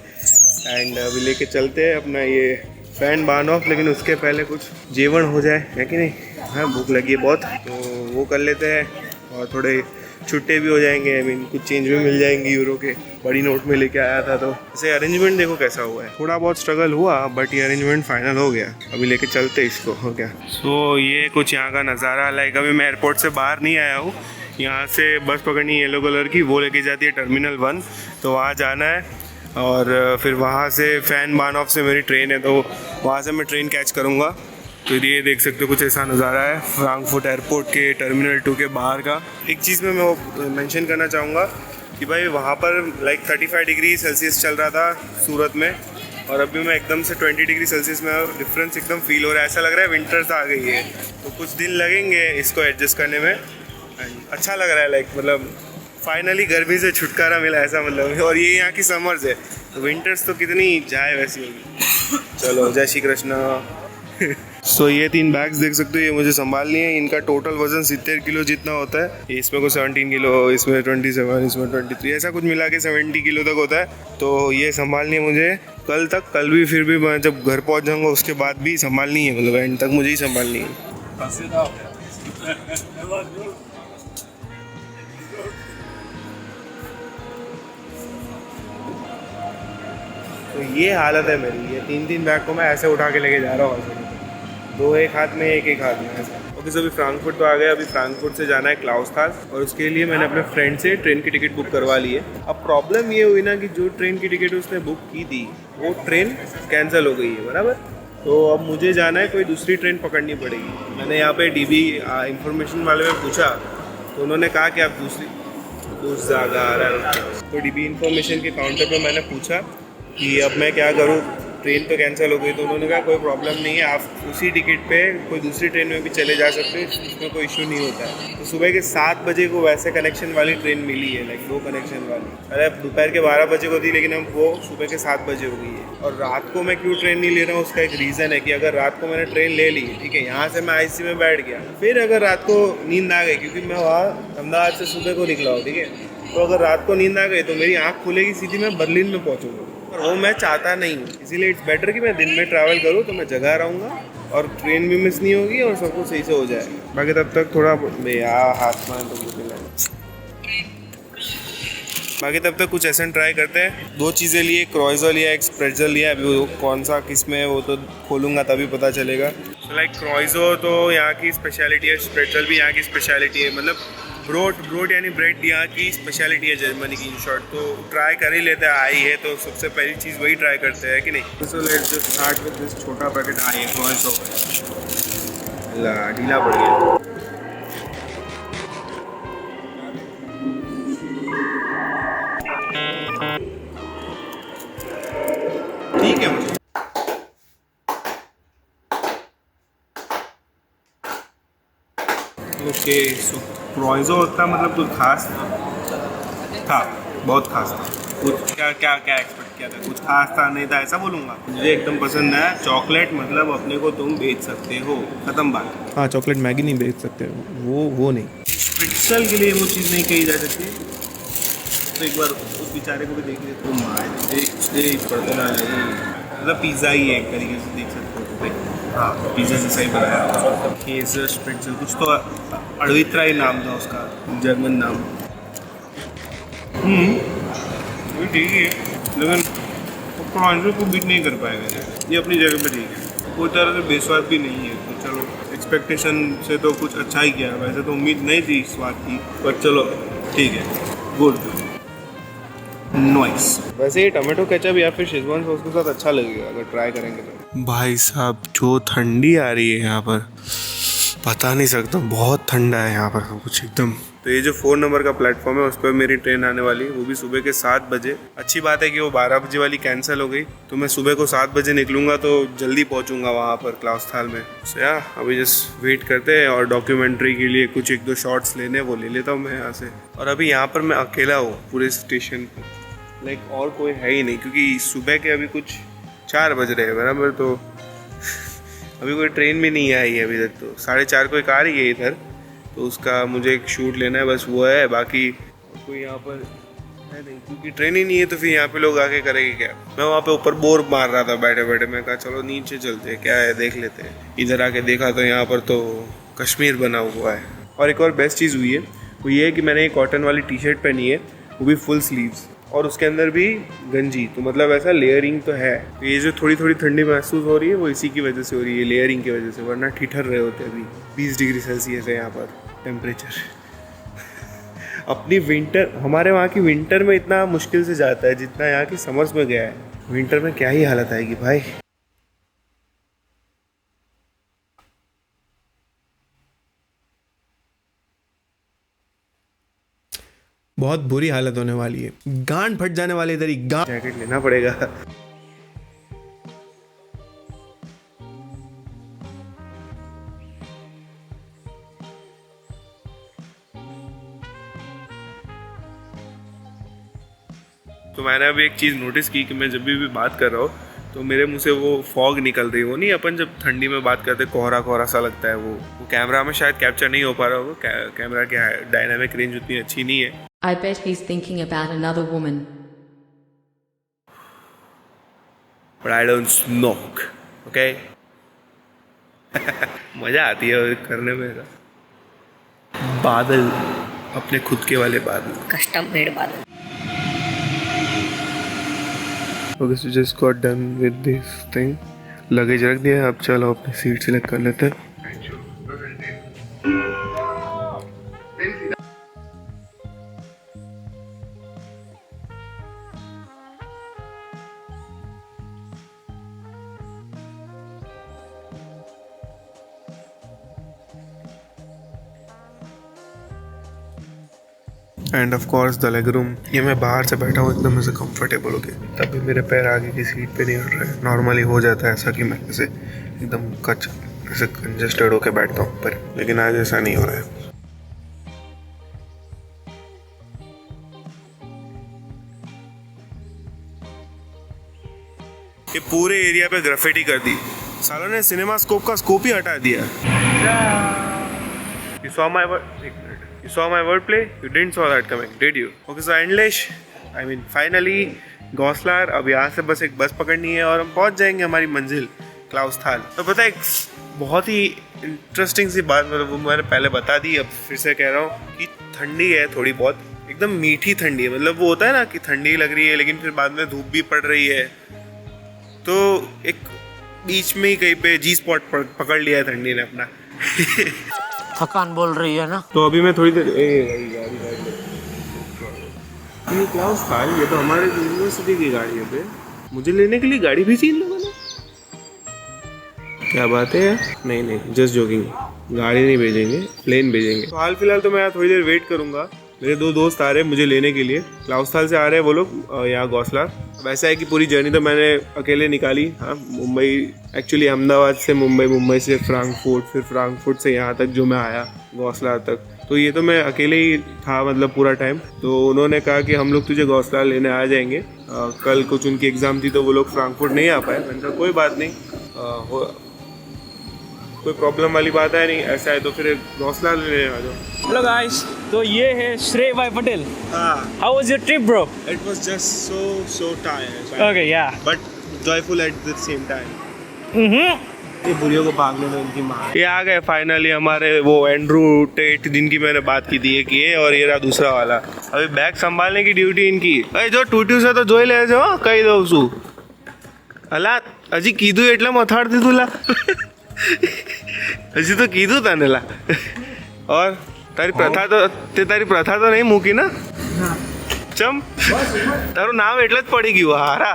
एंड अभी लेके चलते हैं अपना ये फैन बार्न ऑफ। लेकिन उसके पहले कुछ जेवण हो जाए, है कि नहीं? हाँ, भूख लगी है बहुत, तो वो कर लेते हैं और थोड़े छुट्टे भी हो जाएंगे। आई मीन कुछ चेंज भी मिल जाएंगे यूरो के। बड़ी नोट में लेके आया था, तो ऐसे अरेंजमेंट देखो कैसा हुआ है। थोड़ा बहुत स्ट्रगल हुआ बट ये अरेंजमेंट फाइनल हो गया। अभी लेके चलते इसको, हो गया। सो ये कुछ यहाँ का नज़ारा। लाइक अभी मैं एयरपोर्ट से बाहर नहीं आया हूँ। यहाँ से बस पकड़नी येलो कलर की, वो लेके जाती है टर्मिनल 1, तो वहाँ जाना है और फिर वहाँ से फैन बार्न ऑफ से मेरी ट्रेन है, तो वहाँ से मैं ट्रेन कैच करूँगा। तो ये देख सकते हो कुछ ऐसा नज़ारा है फ्रैंकफर्ट एयरपोर्ट के टर्मिनल 2 के बाहर का। एक चीज़ में मैं वो मेंशन करना चाहूँगा कि भाई वहाँ पर लाइक 35 डिग्री सेल्सियस चल रहा था सूरत में, और अभी मैं एकदम से 20 डिग्री सेल्सियस में डिफरेंस एकदम फील हो रहा है। ऐसा लग रहा है विंटर्स आ गई है, तो कुछ दिन लगेंगे इसको एडजस्ट करने में। अच्छा लग रहा है, लाइक मतलब फाइनली गर्मी से छुटकारा मिला, ऐसा मतलब। और ये यहाँ की समर्स है, तो विंटर्स तो कितनी जाए वैसी होगी। चलो, जय श्री कृष्णा। सो ये 3 बैग्स देख सकते हो, ये मुझे संभालनी है। इनका टोटल वजन 70 किलो जितना होता है। इसमें को 17 किलो, इसमें 27, इसमें 23, ऐसा कुछ मिला के 70 किलो तक होता है। तो ये संभालनी है मुझे कल तक। कल भी फिर भी मैं जब घर पहुंच जाऊंगा उसके बाद भी संभालनी है, मतलब एंड तक मुझे ही संभालनी है। तो ये हालत है मेरी। ये 3 बैग को मैं ऐसे उठा के लेके जा रहा हूँ, 2 एक हाथ में, एक हाथ में ऐसा। ओके, सो अभी फ्रैंकफर्ट तो आ गए। अभी फ्रैंकफर्ट से जाना है क्लाउसथाल, और उसके लिए मैंने अपने फ्रेंड से ट्रेन की टिकट बुक करवा ली है। अब प्रॉब्लम ये हुई ना कि जो ट्रेन की टिकट उसने बुक की थी वो ट्रेन कैंसिल हो गई है, बराबर। तो अब मुझे जाना है, कोई दूसरी ट्रेन पकड़नी पड़ेगी। मैंने यहाँ पे DB इंफॉर्मेशन वाले में पूछा, तो उन्होंने कहा कि आप दूसरी जगह आ रहा है। तो DB इंफॉर्मेशन के काउंटर पर मैंने पूछा कि अब मैं क्या करूँ, ट्रेन तो कैंसिल हो गई। तो उन्होंने कहा कोई प्रॉब्लम नहीं है, आप उसी टिकट पे कोई दूसरी ट्रेन में भी चले जा सकते हैं, इसमें कोई इशू नहीं होता है। तो सुबह के 7 बजे को वैसे कनेक्शन वाली ट्रेन मिली है, लाइक 2 कनेक्शन वाली। अरे दोपहर के 12 बजे को थी, लेकिन अब वो सुबह के 7 बजे हो गई है। और रात को मैं क्यों ट्रेन नहीं ले रहा हूँ, उसका एक रीज़न है कि अगर रात को मैंने ट्रेन ले ली, ठीक है, यहाँ से मैं IC में बैठ गया, फिर अगर रात को नींद आ गई, क्योंकि मैं वहाँ अहमदाबाद से सुबह को निकला हूँ, ठीक है, तो अगर रात को नींद आ गई तो मेरी आँख खुलेगी सीधी, मैं बर्लिन में पहुँचूँगा, और वो मैं चाहता नहीं हूँ। इसीलिए इट्स बेटर कि मैं दिन में ट्रैवल करूँ, तो मैं जगह रहूँगा और ट्रेन भी मिस नहीं होगी और सब कुछ सही से हो जाएगा। बाकी तब तक थोड़ा हाथ में तो बाकी तब तक कुछ ऐसा ट्राई करते हैं। 2 चीज़ें लिए, क्रॉइज़ो लिया, एक स्प्रेट्ज़ल लिया। अभी वो कौन सा किस में है वो तो खोलूँगा तभी पता चलेगा। लाइक क्रॉइज़ो तो यहाँ की स्पेशलिटी है, स्प्रेट्ज़ल भी यहाँ की स्पेशलिटी है। मतलब ब्रोट यानी ब्रेड यहाँ की स्पेशलिटी है जर्मनी की, इन शॉर्ट। तो ट्राई कर ही लेते हैं, आई है तो सबसे पहली चीज़ वही ट्राई करते हैं कि नहीं। So let's just start with this छोटा पैकेट। आई है क्रॉइज़ो, ढीला पड़ गया। ठीक है मुझे। ओके, सो क्रॉइज़ो होता मतलब कुछ खास था, बहुत खास था। कुछ क्या एक्सपेक्ट किया था, कुछ खास था नहीं था ऐसा बोलूँगा। मुझे एकदम पसंद है चॉकलेट, मतलब अपने को तुम बेच सकते हो, ख़त्म बात। हाँ, चॉकलेट मैगी नहीं बेच सकते, वो नहीं। स्प्रिट्ज़ल के लिए वो चीज़ नहीं कही जा सकती। तो एक बार उस बेचारे को भी देख लिया, मतलब पिज़्ज़ा ही है एक तरीके से, देख सकते हो। हाँ, पिज़्ज़ा जैसा ही बनाया। केसर स्प्रिट्ज़ल, कुछ तो अड़वित्रा ही नाम था उसका, जर्मन नाम। ठीक है, लेकिन क्रॉइज़ो को बीट नहीं कर पाएगा ये अपनी जगह पे, ठीक है। कोई तरह से बेस्वाद भी नहीं है, तो चलो एक्सपेक्टेशन से तो कुछ अच्छा ही किया। वैसे तो उम्मीद नहीं थी स्वाद की, पर चलो ठीक है, गुड, नाइस। वैसे ये टमाटो केचप या फिर शेजवान सॉस के साथ अच्छा लगेगा अगर ट्राई करेंगे तो। भाई साहब, जो ठंडी आ रही है यहाँ पर, बता नहीं सकता, बहुत ठंडा है यहाँ पर सब कुछ एकदम। तो ये जो 4 नंबर का प्लेटफॉर्म है उस पर मेरी ट्रेन आने वाली है, वो भी सुबह के 7 बजे। अच्छी बात है कि वो 12 बजे वाली कैंसिल हो गई, तो मैं सुबह को 7 बजे निकलूंगा तो जल्दी पहुंचूंगा वहाँ पर क्लाउस्थाल में। सो या अभी जस्ट वेट करते हैं, और डॉक्यूमेंट्री के लिए कुछ 1-2 शॉट्स लेने वो ले लेता हूँ मैं यहाँ से। और अभी यहाँ पर मैं अकेला हूँ पूरे स्टेशन पर, लाइक और कोई है ही नहीं, क्योंकि सुबह के अभी कुछ 4 बज रहे हैं बराबर। तो अभी कोई ट्रेन भी नहीं आई है अभी तक, तो 4:30 को एक आ रही है इधर, तो उसका मुझे एक शूट लेना है बस, वो है। बाकी कोई यहाँ पर है नहीं, क्योंकि ट्रेन ही नहीं है, तो फिर यहाँ पे लोग आके करेंगे क्या। मैं वहाँ पे ऊपर बोर मार रहा था बैठे बैठे, मैं कहा चलो नीचे चलते हैं, क्या है देख लेते हैं। इधर आके देखा तो यहाँ पर तो कश्मीर बना हुआ है। और एक और बेस्ट चीज़ हुई है, वो ये है कि मैंने एक कॉटन वाली टी-शर्ट पहनी है, वो भी फुल स्लीव्स, और उसके अंदर भी गंजी, तो मतलब ऐसा लेयरिंग तो है। तो ये जो थोड़ी थोड़ी ठंडी महसूस हो रही है वो इसी की वजह से हो रही है, लेयरिंग की वजह से, वरना ठिठर रहे होते। अभी 20 डिग्री सेल्सियस है यहाँ पर टेम्परेचर। अपनी विंटर, हमारे वहाँ की विंटर में इतना मुश्किल से जाता है जितना यहाँ की समर्स में गया है। विंटर में क्या ही हालत आएगी भाई। बहुत बुरी हालत होने वाली है, गांड फट जाने वाली इधर ही। जैकेट लेना पड़ेगा। तो मैंने अभी एक चीज़ नोटिस की कि मैं जब भी बात कर रहा हूँ तो मेरे मुंह से वो फॉग निकल रही, वो नहीं अपन जब ठंडी में बात करते कोहरा कोहरा सा लगता है, वो कैमरा में शायद कैप्चर नहीं हो पा रहा होगा। कैमरा क्या है, डायनामिक रेंज उतनी अच्छी नहीं है। I bet he's thinking about another woman. But I don't smoke, okay? मजा आती है करने में। बादल, अपने खुद के वाले बादल, कस्टम मेड बादल। Okay, so just got done with this thing. Luggage रख दिया, अब चलो अपनी सीट सिलेक्ट कर लेते हैं। End of course the leg room. ये मैं बाहर से बैठा हूँ एकदम ऐसे कंफर्टेबल हो गया, तब भी मेरे पैर आगे की सीट पे नहीं हट रहे। नॉर्मली हो जाता है ऐसा कि मैं ऐसे एकदम कच ऐसे कंजस्टेड होके बैठता हूँ पर, लेकिन आज ऐसा नहीं हो रहा है। ये पूरे एरिया पे ग्राफिटी कर दी सालों ने, सिनेमा स्कोप का स्कोप ही हटा दिया। You saw my wordplay? You didn't saw that coming, did you? Okay, so Endlish, I mean finally गौसलार। अब यहाँ से बस एक बस पकड़नी है और हम पहुँच जाएंगे हमारी मंजिल क्लाउस्थाल। तो पता है एक बहुत ही इंटरेस्टिंग सी बात, मतलब वो मैंने पहले बता दी, अब फिर से कह रहा हूँ कि ठंडी है थोड़ी बहुत, एकदम मीठी ठंडी है। मतलब वो होता है ना कि ठंडी लग रही है लेकिन फिर बाद में धूप भी पड़ रही है, तो एक बीच में ही कहीं पे जी स्पॉट पकड़ लिया है ठंडी ने अपना। थकान बोल रही है ना। तो अभी मैं थोड़ी देर ये क्लाउस्थाल, ये तो हमारे यूनिवर्सिटी की गाड़ी है, मुझे लेने के लिए गाड़ी भेजी इन लोगों ने। क्या बात है यार? नहीं जस्ट जोकिंग, गाड़ी नहीं भेजेंगे, प्लेन भेजेंगे। तो हाल फिलहाल तो मैं यहाँ थोड़ी देर वेट करूंगा। मेरे 2 दोस्त आ रहे हैं मुझे लेने के लिए, क्लाउस्थाल से आ रहे हैं वो लोग यहाँ गौसलार। वैसा है कि पूरी जर्नी तो मैंने अकेले निकाली। हाँ, मुंबई एक्चुअली अहमदाबाद से मुंबई से फ्रैंकफर्ट, फिर फ्रैंकफर्ट से यहाँ तक जो मैं आया गौसलार तक, तो ये तो मैं अकेले ही था मतलब पूरा टाइम। तो उन्होंने कहा कि हम लोग तुझे गौसलार लेने आ जाएंगे। कल कुछ उनकी एग्ज़ाम थी तो वो लोग फ्रैंकफर्ट नहीं आ पाए। मैंने कहा कोई बात नहीं, कोई प्रॉब्लम वाली बात है नहीं, ऐसा है तो फिर गौसलार लेने आ जाओ। हेलो गाइस, तो ये है श्रेय भाई Patel. How was your trip bro? It was just so tired. Okay, yeah. But joyful at the same time. ये बुढ़ियों को भागने दो इनकी माँ। ये आ गए फाइनली हमारे वो एंड्रू टेट जिनकी मैंने बात की थी, एक ये और ये रहा दूसरा वाला। अभी बैग संभालने की ड्यूटी इनकी। अरे जो टूट्यू से तो जोई ले जाओ कही दो उसू अला अजी कीधु एटले मथाड़ दी तुला हजी तो कीधु तने ला। और तारी प्रथा तो नहीं मूकी ना? चम तारू नाम એટલે જ પડી ગયું હારા।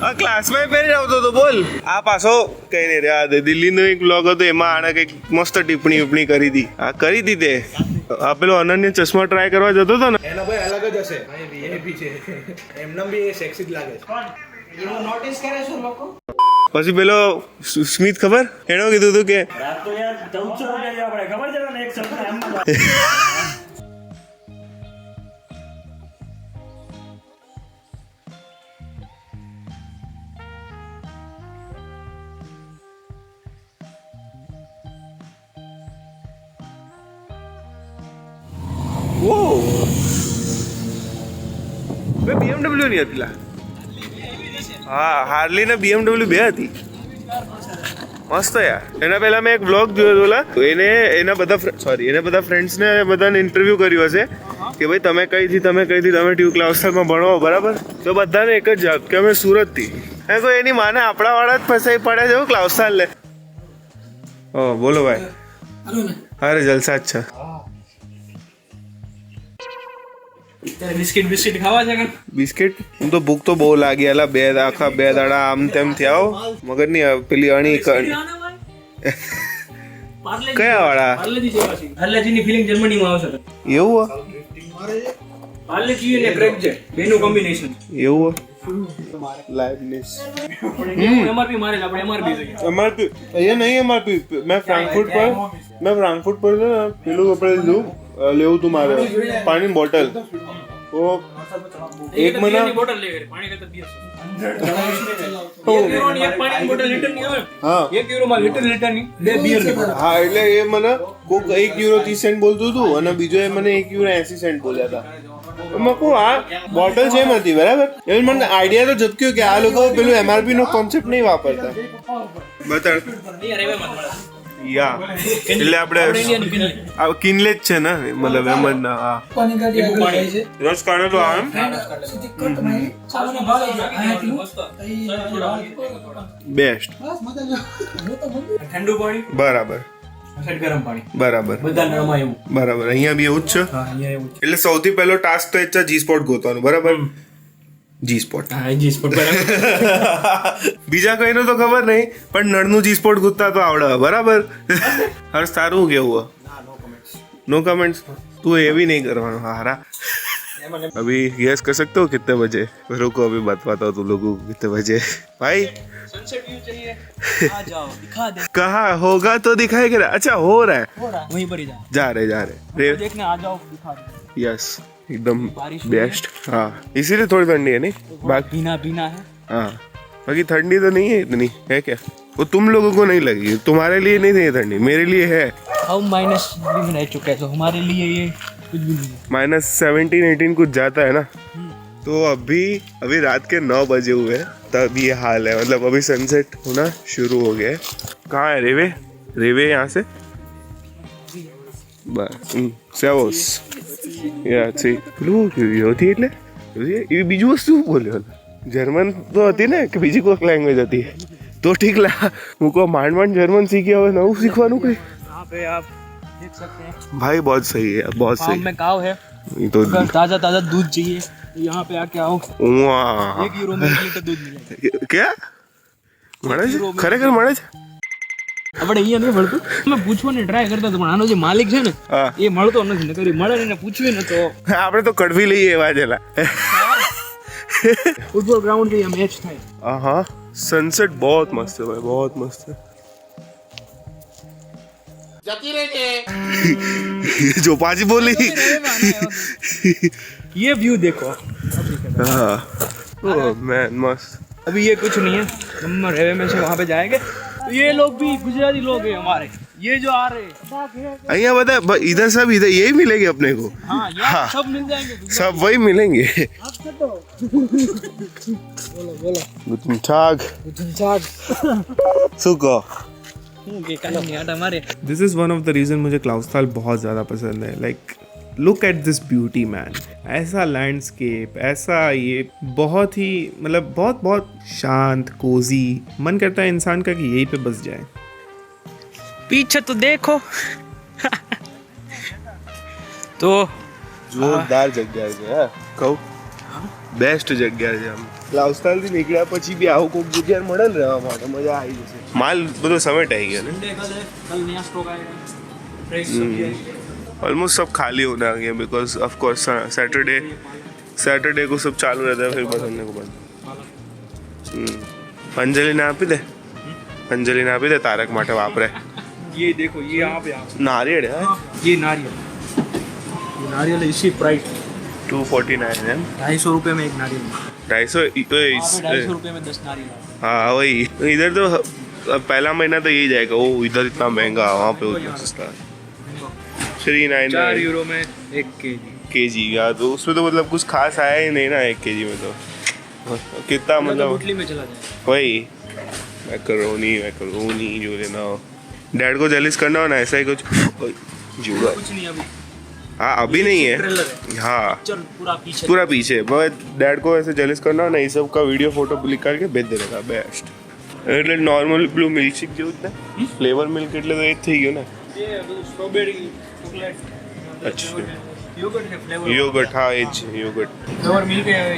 આ ક્લાસમાં પહેરી આવતો તો બોલ આ પાછો કઈ નહીં રે આ દિલ્હીનો એક બ્લોગ હતો એમાં આને કંઈક મસ્ત ટિપ્પણી કરી હતી આ કરી હતી તે આ પેલો અનન્ય ચશ્મા ટ્રાય કરવા જતો હતો ને એનો ભાઈ અલગ જ હશે વીઆઈપી છે એમને બી એ સેક્સી જ લાગે છે એનો નોટિસ કરે છે લોકો પછી પેલો સ્મિત ખબર એનો કીધું હતું કે રાત તો યાર 1400 રૂપિયા આપણે ખબર છે ને એક ચશ્મા એમ BMW ની હતી હા હાર્લી ને BMW બે હતી મસ્ત યાર એના પહેલા મેં એક બ્લોગ જોયો હતો તો એને એના બધા ફ્રેન્ડ્સને બધાને ઇન્ટરવ્યુ કર્યું હશે કે ભાઈ તમે કઈથી તમે ટ્યુબ ક્લાઉસમાં ભણો બરાબર તો બધાને એક જ જવાબ કે અમે સુરતથી કોઈ એની માને આપણા વાળા જ ફસાઈ પડે છે ક્લાઉસાલ લે ઓ બોલો ભાઈ અરે જલસા જ છે બિસ્કિટ ખાવા છે બિસ્કિટ હું તો ભૂખ તો બહુ લાગી એલા બે દાડા આમ તેમ થયા મગજની પેલી અણી કયા વાળા પાર્લેજીની ફિલિંગ જર્મનીમાં આવશે એવું પાર્લેજી અને ક્રેક છે બેનું કોમ્બિનેશન એવું લાઇવનેસ એમઆરપી મારે આપણે એમઆરપી જોઈએ એમઆરપી એ નહીં એમઆરપી મેં ફ્રેન્કફર્ટ પર પેલું આપણે લેવું તું મારે પાણીની બોટલ તો એક મહિના બોટલ લેવી પાણી કરતા 2 હા એટલે એ મને કોક €1.30 બોલતું હતું અને બીજો એ મને €1.80 બોલ્યા હતા મેં કહું આ બોટલ સેમ હતી બરાબર એટલે મને આઈડિયા તો ઝબક્યો કે આ લોકો પેલું એમઆરપી નો કોન્સેપ્ટ નહીં વાપરતા બતાડ યા એટલે આપણે કિનલે જ છે ને મતલબ એમ જ ના હા રસ કાઢેલો આમ બેસ્ટ ઠંડુ પાણી બરાબર ગરમ પાણી બરાબર બરાબર અહીંયા બી એવું જ છે એટલે સૌથી પહેલો ટાસ્ક તો એ છે જી સ્પોટ ગોતવાનું બરાબર જી સ્પોટ બીજા કઈનું તો ખબર નહીં પણ નળનું જી સ્પોટ ગોતતા તો આવડે બરાબર હર્ષ તારું કેવું नो कमेंट्स तू ये भी नहीं करवाना हारा अभी गैस कर सकते हो कितने बजे रुको अभी बताता हूँ तुम लोगों को कितने बजे भाई सनसेट व्यू चाहिए आ जाओ दिखा दे कहाँ होगा तो दिखाएगा अच्छा हो रहा है वहीं पर ही जा रहे देखने आ जाओ दिखा दे यस एकदम बेस्ट हाँ इसीलिए थोड़ी ठंडी है नहीं बाकी भीना है हाँ बाकी ठंडी तो नहीं है इतनी है क्या वो तुम लोगों को नहीं लगी तुम्हारे लिए नहीं थी ठंडी मेरे लिए है हम माइनस भी रह चुके हैं तो हमारे लिए ये कुछ भी नहीं -17-18 कुछ जाता है ना तो अभी रात के 9 बजे हुए हैं तब ये हाल है मतलब अभी सनसेट होना शुरू हो गया है कहाँ है रेवे यहाँ से बस सेवोस या छी પેલું હોતી એટલે એ બીજું વસ્તુ બોલ્યો જર્મન તો હતી ને કે બીજી કોઈક લેંગ્વેજ હતી તો ઠીક લા હું કહો માંડ જર્મન શીખ્યા હવે નવું શીખવાનું કઈ यहाँ पे आप देख सकते हैं भाई बहुत सही है बहुत सही में काव है तो ताजा दूध चाहिए तो यहाँ पे आके आओ €1 में 1 लीटर दूध मिलेगा क्या મળે છે ખરેખર મળે છે આપણે અહીંયા નહીં મળતું મેં પૂછવાની ટ્રાય કરતા હતો પણ આનો જે માલિક છે ને એ મળતો નથી નકર મળે ને પૂછ્યું ને તો આપણે તો કડવી લઈએ એવા જેલા ફૂટબોલ ગ્રાઉન્ડ पे मैच થાય हाँ सनसेट बहुत मस्त है भाई बहुत मस्त है जती रहे जो पाजी बोली ये व्यू देखो हाँ ओह मैन मस्त अभी ये कुछ नहीं है हम रेवे में से वहाँ पे जाएंगे तो ये लोग भी गुजराती लोग हैं हमारे ये जो आ रहे हैं અહીંયા બધા इधर सब इधर यही मिलेंगे अपने को हाँ यार सब मिल जाएंगे सब वही मिलेंगे Guten Tag सुको this is one of the reason मुझे क्लाउसथाल बहुत ज़्यादा पसंद है like look at this beauty man ऐसा लैंडस्केप ऐसा ये बहुत ही मतलब बहुत बहुत शांत कोजी मन करता है इंसान का कि यहीं पे बस जाए पीछे तो देखो तो जोरदार जगह है कहूँ बेस्ट जगह है हम લાવસ્તાલથી નીકળ્યા પછી બી આવું કોઈક જગ્યાએ મળે ને રહેવા માટે મજા આવી જશે. માલ બધો સમેટાઈ ગયો ને, कल नया स्टॉक आएगा फ्रेश सब्जी आएगी. ऑलमोस्ट सब खाली होने आ गया बिकॉज ऑफ कोर्स सैटरडे को सब चालू रहता है फिर बंद को बंद. અંજલિને આપી દે, અંજલિને આપી દે તારક માટે વાપરે. ये देखो ये आप नारियल है, ये नारियल है इसी प्राइस 249 है. 250 रुपए में एक नारियल. 250 250 रुपए में 10 नारियल. हाँ वही. इधर तो पहला महीना तो यही जाएगा. वो इधर इतना महंगा, वहाँ पे उतना सस्ता. 399 4 यूरो में 1 केजी. यार तो उसमें तो मतलब कुछ खास आया ही नहीं ना 1 केजी में. तो कितना मतलब गुटली में चला जाए. वही मैकरोनी जो लेना हो, डैड को जेलिस करना हो ना ऐसा ही कुछ. जुड़ा कुछ नहीं अभी. हाँ अभी नहीं है. हाँ चल पूरा पीछे. डैड को ऐसे जेलिस करना हो ना, ये सब का वीडियो फोटो निकाल के भेज देने का बेस्ट. એટલે નોર્મલ પેલું મિલ્કશેક જેવું જ ને, ફ્લેવર મિલ્ક એટલે તો એ જ થઈ ગયું ને. ये स्ट्रॉबेरी चॉकलेट. अच्छा योगर्ट है फ्लेवर. योगर्ट. हाँ एज योगर्ट. फ्लेवर मिल गया है.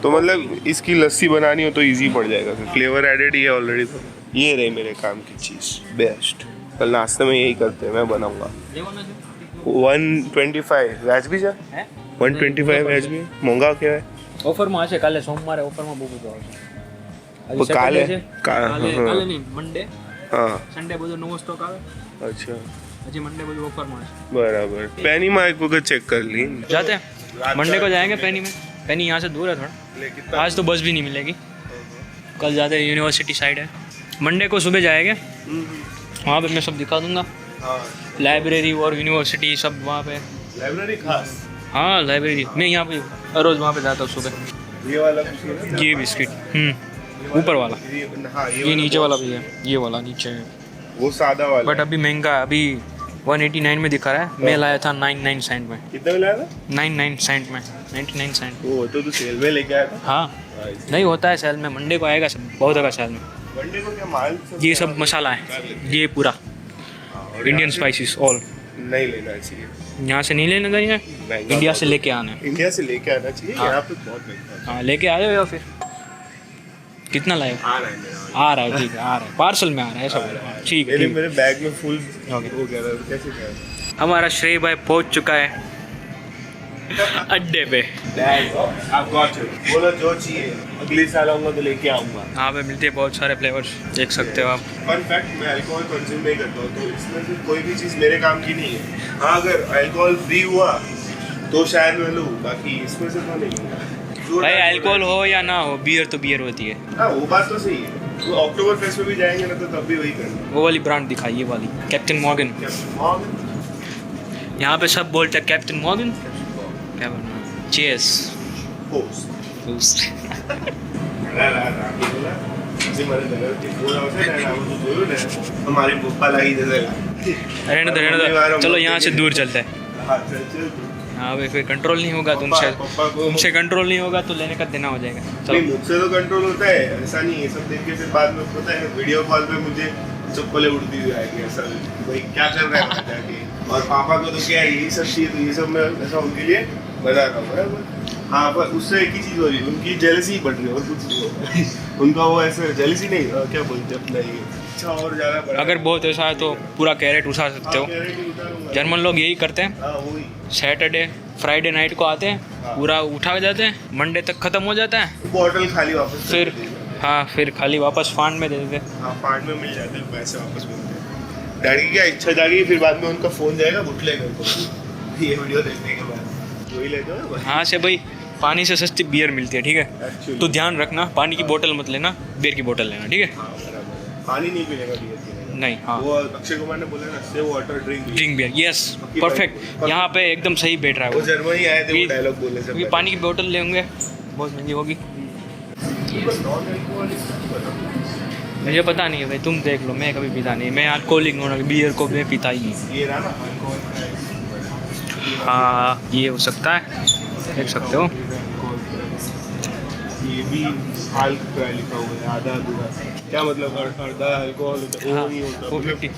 तो मतलब इसकी लस्सी बनानी हो तो इजी पड़ जाएगा. फ्लेवर एडेड ही है ऑलरेडी. तो ये रही मेरे काम की चीज़ बेस्ट. कल नाश्ते में यही करते हैं, मैं बनाऊंगा. 125 વ્યાજબી છે. 125 વ્યાજબી. મોંઘા કહેવાય. ઓફરમાં હશે કાલે સોમવારે ઓફરમાં બહુ બધું આવશે. કાલે કાલે નહીં મંડે. હા સન્ડે બધો નવો સ્ટોક આવે. अच्छा હજી મંડે બધું ઓફરમાં હશે. बराबर. पैनी में एक वक्त चेक कर ली. जाते हैं मंडे को जाएंगे पैनी में. पैनी यहाँ से दूर है थोड़ा. आज तो बस भी नहीं मिलेगी. कल जाते हैं यूनिवर्सिटी साइड है. मंडे को सुबह जाएंगे, वहाँ पे मैं सब दिखा दूंगा. लाइब्रेरी और यूनिवर्सिटी सब वहाँ पे. लाइब्रेरी खास. हाँ लाइब्रेरी. मैं यहाँ पे रोज़ वहाँ पे जाता हूँ सुबह. ये वाला ये बिस्किट ऊपर वाला. हाँ ये नीचे वाला भी है. ये वाला नीचे है वो सादा वाला. बट अभी महंगा है. अभी 189 में दिखा रहा है. मैं लाया था 99 सेंट में. कितने में लाया था? 99 सेंट में. 99 सेंट. वो तो तू सेल में लेके आया था. हाँ नहीं होता है सेल में. मंडे को आएगा सब. बहुत होगा सेल में. मंडे को क्या माल ये सब मसाला है. ये पूरा इंडियन स्पाइसेस ऑल. नहीं लेना चाहिए. यहाँ से नहीं लेना चाहिए. इंडिया से लेके आना है. इंडिया से लेके आना चाहिए. यहाँ पे बहुत महंगा. हाँ लेके आ जाओ. फिर कितना लाए? आ रहा है ठीक है. आ रहा है पार्सल में आ रहा है सब. ठीक है. मेरे बैग में फुल हो गया था. कैसे क्या? हमारा श्रेय भाई पहुंच चुका है अड्डे पे. आप बोलो जो चाहिए. अगले साल आऊंगा तो लेके आऊंगा. यहाँ पे मिलते हैं बहुत सारे फ्लेवर्स. देख सकते हो आप. फन फैक्ट, मैं अल्कोहल कंज्यूम नहीं करता हूँ, तो इसमें से कोई भी चीज़ मेरे काम की नहीं है. हाँ अगर अल्कोहल फ्री हुआ तो शायद मैं लूँ, बाकी इसमें से तो नहीं. भाई अल्कोहल हो या ना हो, बियर तो बियर होती है. हाँ वो बात तो सही है. तो अक्टूबर फेस्ट में भी जाएंगे ना तो तब भी वही करना. वो वाली ब्रांड दिखाई, ये वाली कैप्टन मॉर्गन. यहाँ पे सब बोलते हैं कैप्टन मॉर्गन. क्या बनना? चीयर्स. हमारे पप्पा लगी जैसे. रहने दो. चलो यहाँ से दूर चलते हैं. हाँ भाई फिर कंट्रोल नहीं होगा. तुमसे कंट्रोल नहीं होगा तो लेने का देना हो जाएगा. चलो मुझसे तो कंट्रोल होता है, ऐसा नहीं है. सब देख के फिर बाद में पता है वीडियो कॉल पे मुझे चप्पलें उड़ती हुई आएगी. ऐसा भाई क्या कर रहा है जाके. और पापा को तो क्या है यही सब चीज़. तो ये सब मैं ऐसा उनके लिए बता रहा हूँ बराबर. हाँ पर उससे एक ही चीज़ हो रही है, उनकी जेलसी बढ़ रही है और कुछ नहीं हो रहा है. उनका वो ऐसे जेलसी नहीं, क्या बोलते हैं अपना ये अच्छा और ज़्यादा. अगर बहुत ऐसा है तो पूरा कैरेट उठा सकते हो. जर्मन लोग यही करते हैं. सैटरडे फ्राइडे नाइट को आते हैं, पूरा उठा जाते हैं. मंडे तक ख़त्म हो जाता है. बॉटल खाली वापस फिर. हाँ फिर खाली वापस फांड में दे देते. हाँ फांड में मिल जाते हैं, पैसे वापस मिलते हैं. डैडी की क्या इच्छा जागी, फिर बाद में उनका फ़ोन जाएगा बुटले घर को ये वीडियो देखने के बाद. वही ले जाओ. हाँ से भाई पानी से सस्ती बियर मिलती है. ठीक है तो ध्यान रखना, पानी की बोतल मत लेना, बियर की बोतल लेना. ठीक है. पानी नहीं पीनेगा बियर नहीं. हाँ वो अक्षय कुमार ने बोला ना, से water drink beer. Yes perfect. यहाँ पे एकदम सही बैठ रहा है. वो जर्मनी आए थे, वो डायलॉग बोले थे. ये पानी की बोतल लेंगे बहुत महंगी होगी. मुझे पता नहीं है भाई, तुम देख लो. मैं कभी पीता नहीं. मैं अल्कोहलिक हूँ, बियर को मैं पीता ही नहीं. हाँ ये हो सकता है. देख सकते हो ये भी हाल लिखा हुआ है. आधा अधूरा. क्या मतलब आधा अल्कोहल होता है. वो नहीं होता. वो 50.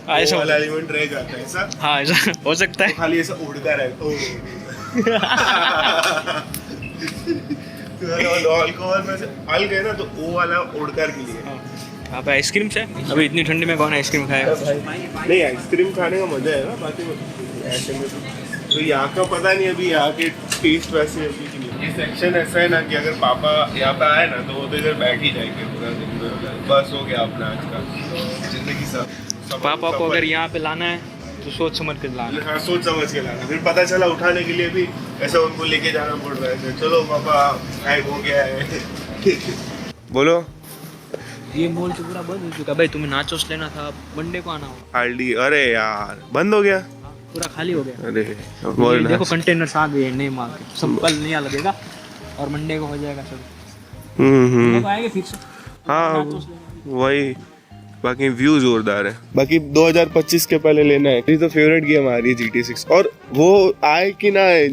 हाँ ऐसा वाला एलिमेंट रह जाता है. ऐसा. हाँ ऐसा हो सकता है. खाली ऐसा उड़ता रहता. अल्कोहल में से अल गए ना तो वो वाला ओडकार के लिए। यहाँ पे आइसक्रीम से अभी इतनी ठंडी में कौन आइसक्रीम खाएगा? नहीं आइसक्रीम खाने का मजा है ना, बाकी ऐसे में तो यहाँ का पता नहीं, अभी यहाँ के टेस्ट वैसे अभी की नहीं। ये सेक्शन ऐसा है ना कि अगर पापा यहाँ पे आए ना तो वो तो इधर बैठ ही जाएंगे पूरा दिन, बस हो गया अपना आज का जिंदगी सब। पापा को अगर यहाँ पे लाना है तो सोच समझ के लाना। हाँ सोच समझ के लाना, फिर पता चला उठाने के लिए भी ऐसा उनको लेके जाना पड़ रहा है। चलो पापा गायब हो गया है। बोलो ये मॉल तो पूरा बंद हो चुका भाई, तुम्हें नाचोस लेना था, मंडे को आना होगा। हार्डली, अरे यार बंद हो गया, पूरा खाली हो गया। अरे देखो कंटेनर्स आ गए नए माल के, सब कल नया लगेगा और मंडे को हो जाएगा सब। आएंगे फिर से। हाँ वही, बाकी व्यू जोरदार है। बाकी 2025 के पहले लेना है। मेरी तो फेवरेट गेम आ रही है GTA 6, और वो आए कि ना आए,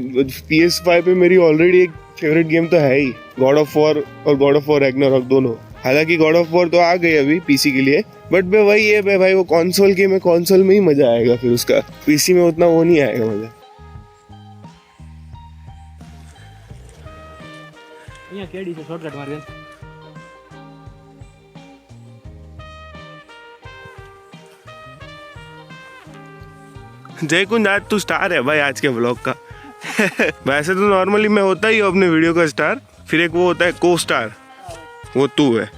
PS5 पे मेरी ऑलरेडी एक फेवरेट गेम तो है ही, गॉड ऑफ वॉर और गॉड ऑफ वॉर रैग्नारोक दोनों। हालांकि गॉड ऑफ वॉर तो आ गई अभी पीसी के लिए, बट वही है भाई, वो कंसोल गेम है, कंसोल में ही मजा आएगा, फिर उसका पीसी में उतना वो नहीं आएगा मजा। यहाँ केडी से शॉर्टकट मार गए। जयकुंज आज तू स्टार है भाई आज के व्लॉग का। वैसे तो नॉर्मली मैं होता ही हूँ अपने वीडियो का स्टार, फिर एक वो होता है को स्टार, वो तू है।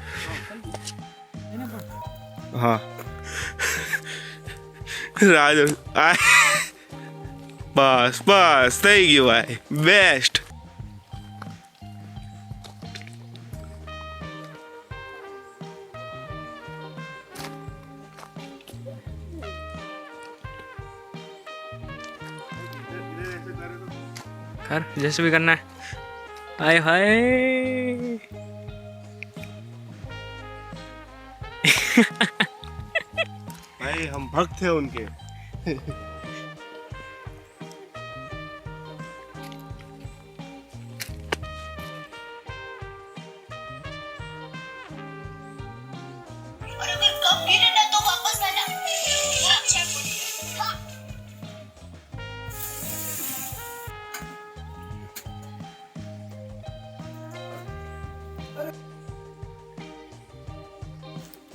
हाँ राज बस बस थैंक यू भाई, बेस्ट। कर जैसे भी करना है। हाय हाय भाई हम भक्त हैं उनके। और अगर कम गिरे ना तो वापस आना।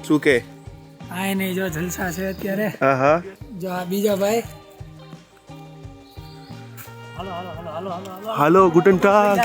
શું કે આય નહીં જો જલસા છે અત્યારે. હા હા જો આ બીજા ભાઈ હાલો ગુટન ટાગ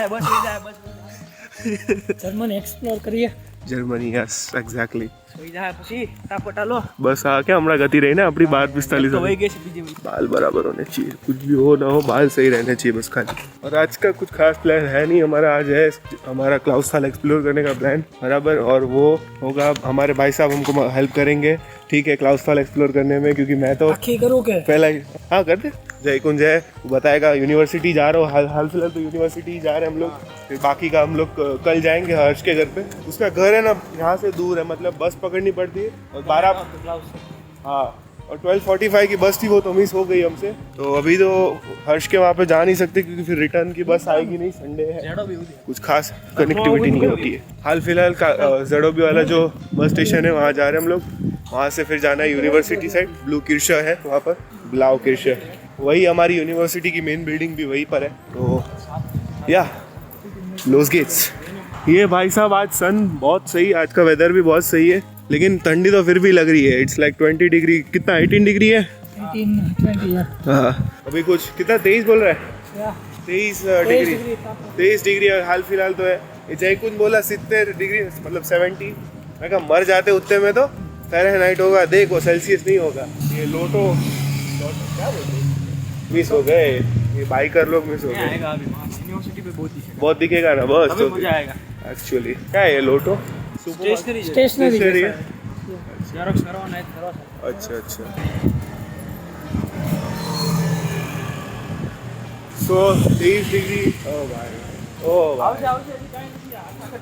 જર્મન એક્સપ્લોર કરીએ. જર્મની યસ એક્ઝેક્ટલી સોઈ જાય પછી ફટાફટ હાલો. बस आ क्या हमारा गति रही ना अपनी 12:45 તો વહી ગઈ છે બીજી बाल बराबर होने चाहिए, कुछ भी हो ना हो बाल सही रहने चाहिए बस खाली। और आज का कुछ खास प्लान है नहीं हमारा, आज है हमारा क्लाउसथाल एक्सप्लोर करने का प्लान बराबर, और वो होगा हमारे भाई साहब हमको हेल्प करेंगे, ठीक है, क्लाउसथाल एक्सप्लोर करने में, क्योंकि मैं तो करूँ क्या पहला ही हाँ कर दे। जयकुंज है वो बताएगा, यूनिवर्सिटी जा रहा हूँ हाल फिलहाल तो यूनिवर्सिटी जा रहे हैं हम लोग, फिर बाकी का हम लोग कल जाएंगे हर्ष के घर पे। उसका घर है ना यहाँ से दूर है, मतलब बस पकड़नी पड़ती है, और 12 हाँ और 12:45 की बस थी वो तो मिस हो गई हमसे, तो अभी तो हर्ष के वहाँ पे जा नहीं सकते क्योंकि फिर रिटर्न की बस आएगी नहीं, संडे है, कुछ खास कनेक्टिविटी नहीं होती है। हाल फिलहाल का जड़ोबी वाला जो बस स्टेशन है वहाँ जा रहे हैं हम लोग, वहाँ से फिर जाना है यूनिवर्सिटी साइड, ब्लू किर्शा है वहाँ पर, ब्लाउ किर्शा, वही हमारी यूनिवर्सिटी की मेन बिल्डिंग भी वहीं पर है। तो या लोस गेट्स। ये भाई साहब आज सन बहुत सही, आज का वेदर भी बहुत सही है, लेकिन ठंडी तो फिर भी लग रही है। इट्स लाइक 20 डिग्री, कितना 18 डिग्री है 18-20 हाँ अभी कुछ कितना 23 बोल रहा है 23 डिग्री 23 डिग्री हाल फिलहाल तो है। ये जयकुंज बोला 70 डिग्री मतलब 70, मैं कहा मर जाते उतने में तो फ़ारेनहाइट होगा, देखो सेल्सियस नहीं होगा। ये लोटो क्या बोलते मिस हो गए, ये बाइकर लोग मिस हो गए। यूनिवर्सिटी पे बहुत दिखेगा ना बस, अभी मजा आएगा। एक्चुअली क्या है ये लोटो स्टेशनरी है। जेरॉक्स करवाना है करवा। अच्छा अच्छा सो 23 डिग्री ओ भाई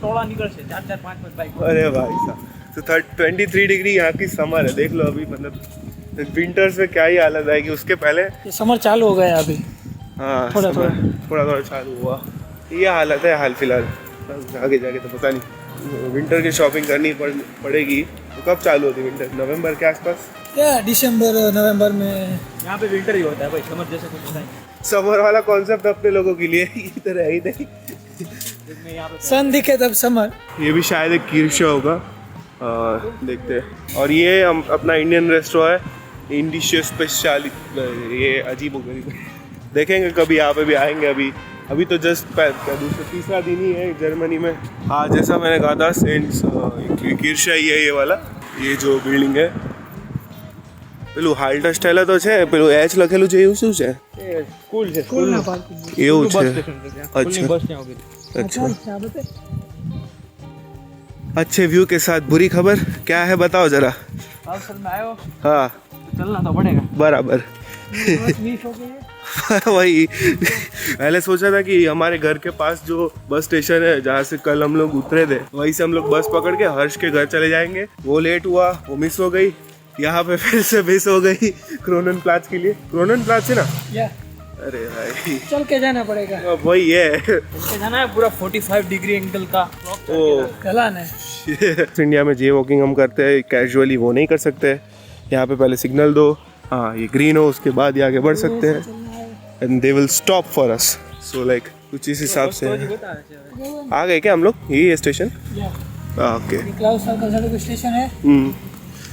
टोला निकल से 4-4-5 बाइक। अरे भाई साहब तो 23 डिग्री यहाँ की समर है, देख लो अभी, मतलब विंटर्स में क्या ही हालत आएगी। उसके पहले ये समर चालू हो गया अभी, हाँ थोड़ा चालू हुआ, ये हालत है हाल फिलहाल। आगे जाके तो पता नहीं, विंटर की शॉपिंग करनी पड़ेगी। तो कब चालू होती विंटर? नवंबर के आसपास क्या दिसंबर नवंबर में यहाँ पे विंटर ही होता है भाई, समर जैसे कुछ नहीं। समर वाला कॉन्सेप्ट अपने लोगों के लिए इधर है ही नहीं। सन दिखे तब समर। ये भी शायद एक कीर्षा होगा, देखते हैं। और ये हम अपना इंडियन रेस्टोरेंट है, इंडिशियस स्पेशलिटी। ये अजीब गरीब देखेंगे, कभी यहाँ पे भी आएंगे। अभी तो जस्ट तीसरा दिन ही है जर्मनी में। हाँ, जैसा मैंने कहा था, सेंट्स कीर्षा ही है ये वाला, ये जो बिल्डिंग है। પેલું હાલ્ટા સ્ટાઇલ તો છે, પેલું એચ લખેલું છે એવું શું છે? સ્કૂલ છે, સ્કૂલના પાર્કિંગ એવું છે। अच्छा अच्छे व्यू के साथ बुरी खबर क्या है बताओ जरा। हाँ चलना तो पड़ेगा बराबर। वही पहले सोचा था कि हमारे घर के पास जो बस स्टेशन है जहाँ से कल हम लोग उतरे थे, वहीं से हम लोग बस पकड़ के हर्ष के घर चले जाएंगे। वो लेट हुआ, वो मिस हो गई। यहाँ पे फिर से मिस हो गई क्रोनन प्लाज के लिए। क्रोनन प्लाज है ना? अरे भाई चल के जाना पड़ेगा। वही है, चल के जाना है पूरा 45 डिग्री एंगल का गलान है। इंडिया में जे वॉकिंग हम करते हैं कैजुअली, वो नहीं कर सकते। यहाँ पे पहले सिग्नल दो, हाँ ये ग्रीन हो, उसके बाद ये आगे बढ़ सकते हैं। And they will stop for us. So like कुछ इस हिसाब से आ गए क्या हम लोग? यही है station? Okay, cloud circle station है,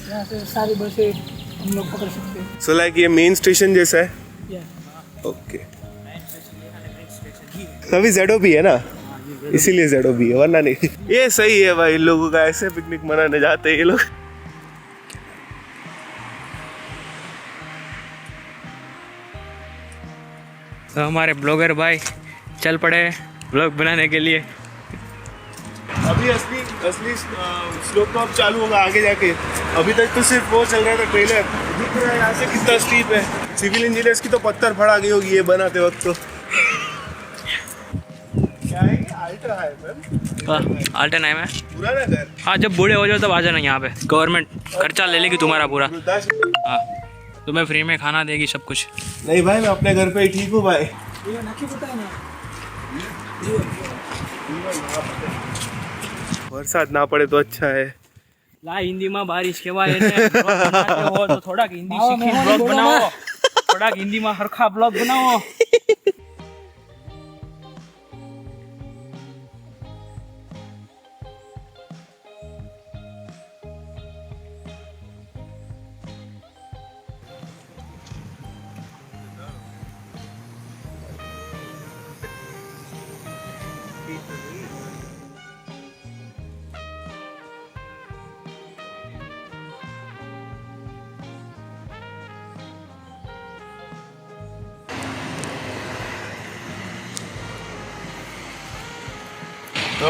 यहाँ से सारी बसें हम लोग पकड़ सकते हैं। सो लाइक ये मेन स्टेशन जैसा है। ओके, अभी जेडो भी है ना, इसीलिए जेडो भी है, वरना नहीं। ये सही है भाई, इन लोगों का ऐसे पिकनिक मनाने जाते हैं ये लोग। तो हमारे ब्लॉगर भाई चल पड़े ब्लॉग बनाने के लिए। अभी असली स्लोप तो अब चालू होगा आगे जाके। अभी तक तो सिर्फ वो चल रहा था ट्रेलर। दिख रहा है यहाँ से कितना स्टीप है। सिविल इंजीनियर्स की तो पत्थर फड़ा गई होगी ये बनाते वक्त। तो क्या है ये? अल्ट्रा है मैम, अल्ट्रा नाम है पुराना घर। हाँ, जब बूढ़े हो जाओ तब आ जाना यहाँ पे, गवर्नमेंट खर्चा ले लेगी तुम्हारा पूरा। हाँ, तुम्हें फ्री में खाना देगी, सब कुछ। नहीं भाई, मैं अपने घर पे ही ठीक हूँ भाई। बरसात ना पड़े तो अच्छा है। ला हिंदी में बारिश के बाद हो तो थोड़ा हिंदी सीखी ब्लॉग बनाओ, थोड़ा हिंदी में हरखा ब्लॉग बनाओ। तो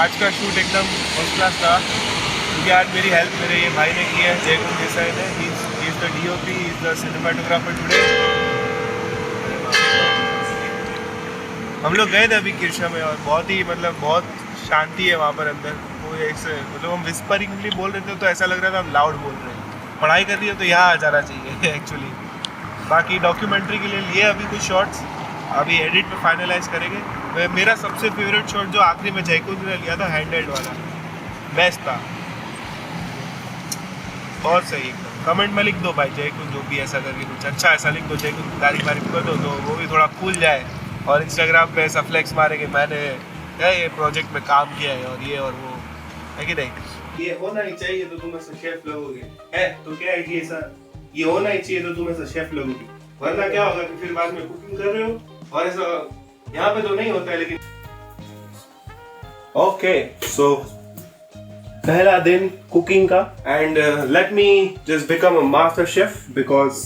आज का शूट एकदम फर्स्ट क्लास था, क्योंकि आज मेरी हेल्प मेरे ये भाई ने की है, जयकुंज देसाई ने। He is the DOP, he is the cinematographer today. हम लोग गए थे अभी कीर्षा में, और बहुत ही बहुत शांति है वहाँ पर अंदर। कोई ऐसे हम विस्परिंगली बोल रहे थे तो ऐसा लग रहा था हम लाउड बोल रहे हैं। पढ़ाई कर रही है तो यहाँ आ जाना चाहिए एक्चुअली। बाकी डॉक्यूमेंट्री के लिए लिए अभी कुछ शॉट्स, अभी एडिट में फाइनलाइज करेंगे। मेरा सबसे फेवरेट शॉट जो आखिरी में जयकुंज ने लिया था, हैंडहेल्ड वाला, बेस्ट था, बहुत सही। कमेंट में लिख दो भाई जयकुंज जो भी ऐसा करके कुछ अच्छा ऐसा लिख दो, जयकुंज तारीफ कर दो तो वो भी थोड़ा खुल जाए। और इंस्टाग्राम पे ऐसा फ्लेक्स मारे कि मैंने ये प्रोजेक्ट में काम किया है और ये और वो है कि नहीं। ये होना ही चाहिए तो तुम ऐसा शेफ लगोगे, है तो क्या है कि ऐसा ये होना ही चाहिए तो तुम ऐसा शेफ लगोगे। वरना क्या होगा कि फिर बाद में कुकिंग कर रहे हो और ऐसा यहाँ पे तो नहीं होता है। लेकिन ओके, सो पहला दिन कुकिंग का, and let me just become a master chef, because